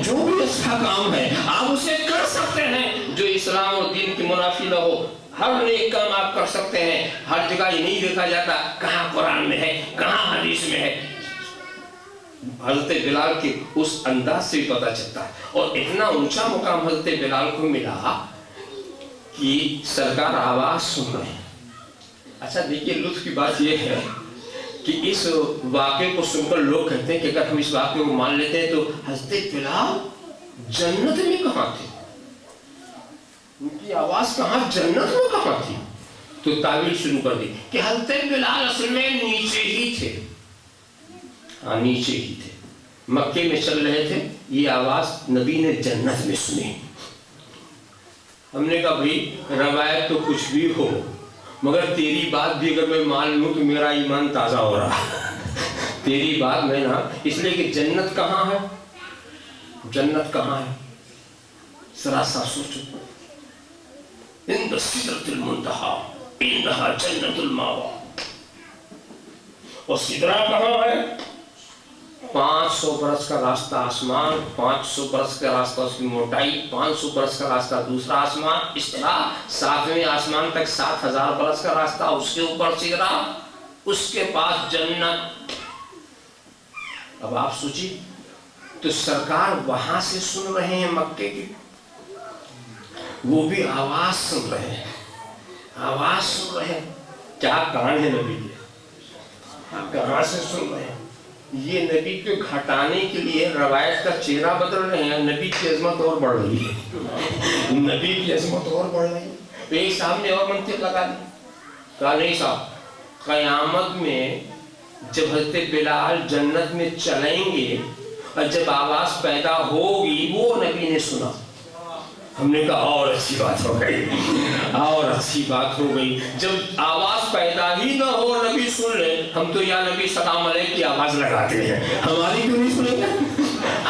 جو بھی اچھا کام ہے آپ اسے کر سکتے ہیں جو اسلام اور دین کی منافی نہ ہو. ہر نیک کام آپ کر سکتے ہیں. ہر جگہ یہ نہیں دیکھا جاتا کہاں قرآن میں ہے کہاں حدیث میں ہے. حضرت بلال کے اس انداز سے بھی پتہ چلتا ہے. اور اتنا اونچا مقام حضرت بلال کو ملا کہ سرکار آواز سن رہے ہیں. اچھا دیکھیے لطف کی بات یہ ہے کہ اس واقعے کو سن کر لوگ کہتے ہیں کہ اگر ہم اس واقعے کو مان لیتے ہیں تو حضرت بلال جنت میں کہاں تھے، ان کی آواز کہاں جنت میں کہاں تھی. تو تعویل شروع کر دی کہ حضرت بلال اصل میں نیچے ہی تھے. ہاں نیچے ہی تھے، مکے میں چل رہے تھے، یہ آواز نبی نے جنت میں سنی. ہم نے کہا بھائی روایت تو کچھ بھی ہو مگر تیری بات بھی اگر میں مان لوں تو میرا ایمان تازہ ہو رہا. تیری بات میں نا، اس لیے کہ جنت کہاں ہے، جنت کہاں ہے ذرا سا سوچو. عند سدرۃ المنتہا انہا جنت الماوا. اور سدرہ کہاں ہے؟ 500 برس کا راستہ آسمان، 500 برس کا راستہ اس کی موٹائی، 500 برس کا راستہ دوسرا آسمان، اس طرح 7ویں آسمان تک 7000 برس کا راستہ، اس کے اوپر سدرہ، اس کے پاس جنت. اب آپ سوچیے تو سرکار وہاں سے سن رہے ہیں مکے کی، وہ بھی آواز سن رہے ہیں، آواز سن رہے ہیں. کیا کان ہے نبی کے، کہاں سے سن رہے ہیں. یہ نبی کو گھٹانے کے لیے روایت کا چہرہ بدل رہے ہیں. نبی کی عظمت اور بڑھ رہی ہے، نبی کی عظمت اور بڑھ رہی ہے. تو ایک صاحب نے اور منطق لگا دی، کہا نہیں صاحب قیامت میں جب حضرت بلال جنت میں چلیں گے اور جب آواز پیدا ہوگی وہ نبی نے سنا. ہم نے کہا اور اچھی بات ہو گئی، اور اچھی بات ہو گئی. جب آواز پیدا ہی نہ ہو نبی سن لے، ہم تو یا نبی سلام علیہ کی آواز لگاتے ہیں، ہماری کیوں نہیں سنیں گے،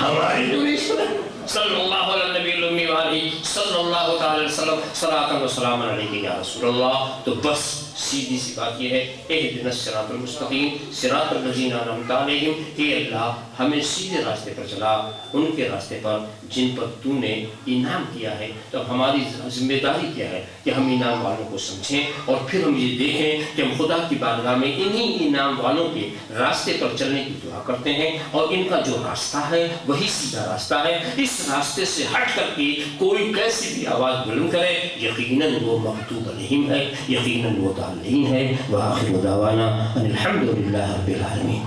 ہماری کیوں نہیں سنیں. صلی اللہ علیہ نبی الامی وآلہ صلی اللہ تعالی وسلم صلاۃ و سلام علیہ یا رسول اللہ. تو بس سیدھی سی بات یہ ہے، اہدنا الصراط المستقیم صراط الذین انعمت علیہم. اے اللہ ہمیں سیدھے راستے پر چلا، ان کے راستے پر جن پر تو نے انعام کیا ہے. تو ہماری ذمہ داری کیا ہے کہ ہم انعام والوں کو سمجھیں اور پھر ہم یہ دیکھیں کہ ہم خدا کی بارگاہ میں انہی انعام والوں کے راستے پر چلنے کی دعا کرتے ہیں. اور ان کا جو راستہ ہے وہی سیدھا راستہ ہے. اس راستے سے ہٹ کر کے کوئی کیسی بھی آواز بلند کرے یقیناً وہ مغضوب علیہم ہے، یقیناً وہ ضالین ہے. وآخر دعوانا ان الحمد للہ رب العالمین.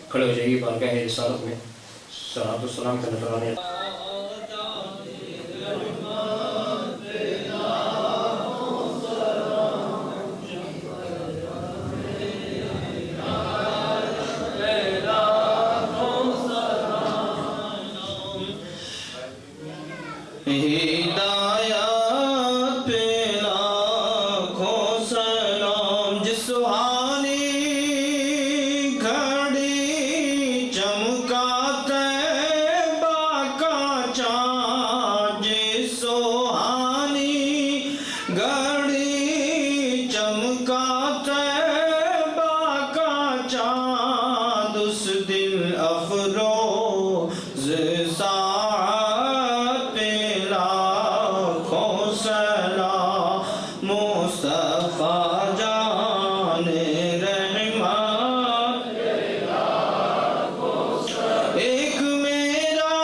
کھڑے ہو جائیے بارگاہ رسالت میں صلاۃ و سلام کا نذرانے. چمکاتے با کا چاند اس دل افروز ساعت پہ لاکھوں سلام مصطفیٰ جان رحمت ایک میرا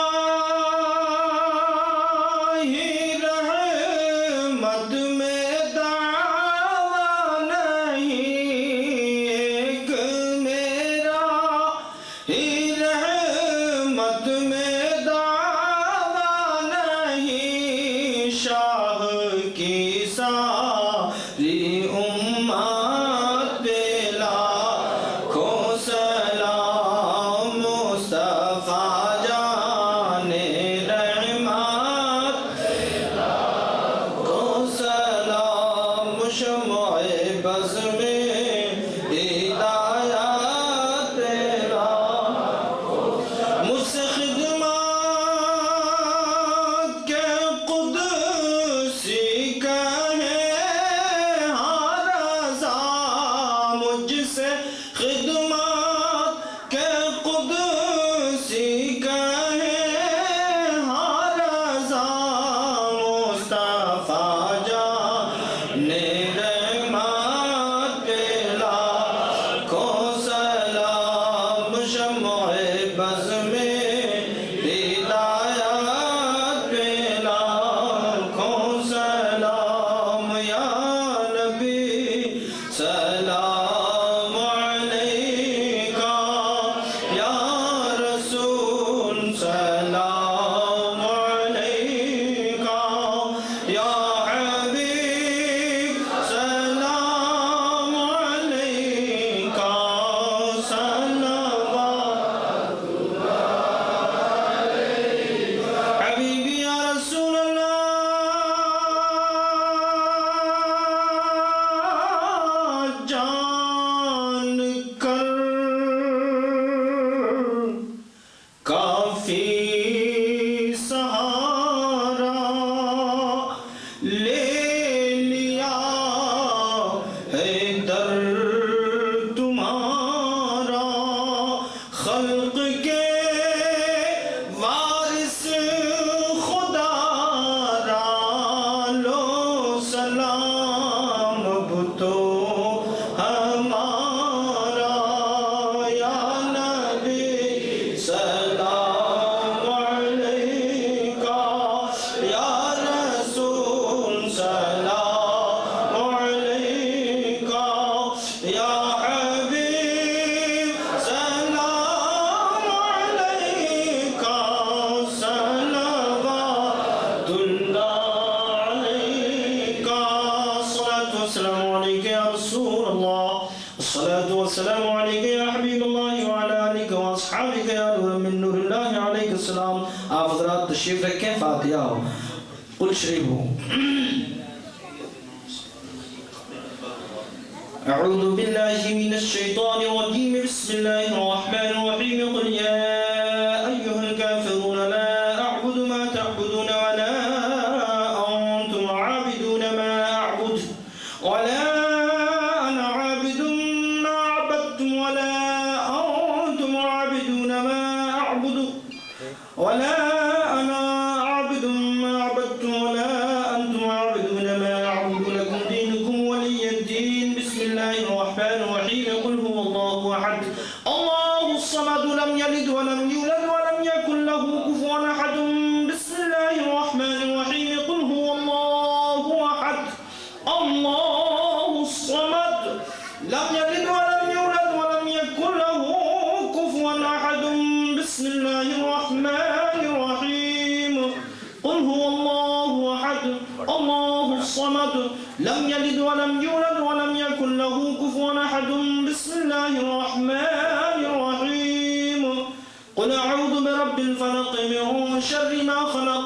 ہی رحمت میں دعویٰ نہیں، ایک میرا ہی رحمت میں دعویٰ نہیں، شاہ کی ساری امت پہ لاکھوں سلام مصطفیٰ جان رحمت کو سلام شمع بز میں ہدایت تیرا مجھ سے خدمت کے قدسی کہے ہاں رضا، مجھ سے خدمت کے قدسی کہے ہاں رضا، مصطفیٰ جان رحمت پہ لاکھوں سلام شمع بز میں ہدایت پہ لاکھوں سلام، یا نبی سلام علیکہ، یا رسول سلام علیکہ، یا حبیب سلام علیکہ، صلوات حبیبی یا رسول اللہ، جان کر کافی سہارا لے لیا ہے در تمہارا، خلق کے وارث خدا را لو سلام اب تو ہمارا، یا نبی سلام علیکہ، یا رسول سلام علیکہ، یا حبیب سلام علیکہ، صلوات اللہ علیکہ، الصلاة والسلام علیکہ یا رسول اللہ، الصلاة والسلام علیکہ یا حبیب اللہ وعلی آلکہ واصحابکہ یا نور من نور اللہ علیہ السلام۔ آپ حضرات تشریف رکھیں، فاتحہ ہو، قل شریف ہو۔ أعوذ بالله من الشيطان الرجيم، بسم الله الرحمن الرحيم، قل يا أيها الكافرون لا أعبد ما تعبدون ولا أنتم عابدون ما أعبد ولا أنا عابد ما عبدتم ولا أنتم عابدون ما أعبد ولا أنا عابد ما عبدتم ولا أنتم عابدون ما أعبد، لكم دينكم ولي الدين. بسم الله الرحمن الرحيم، قل هو الله أحد الله الصمد لم يلد ولم يولد ولم يكن له كفوا أحد. بسم الله الرحمن الرحيم، قل هو الله أحد الله الصمد لم يلد ولم يولد ولم يكن له كفوا أحد. بسم الله الرحمن الرحيم، قل هو الله أحد الله الصمد لم يلد ولم يولد ولم يكن له كفوا أحد. بسم الله الرحمن الرحيم، قل أعوذ برب الفلق من شر ما خلق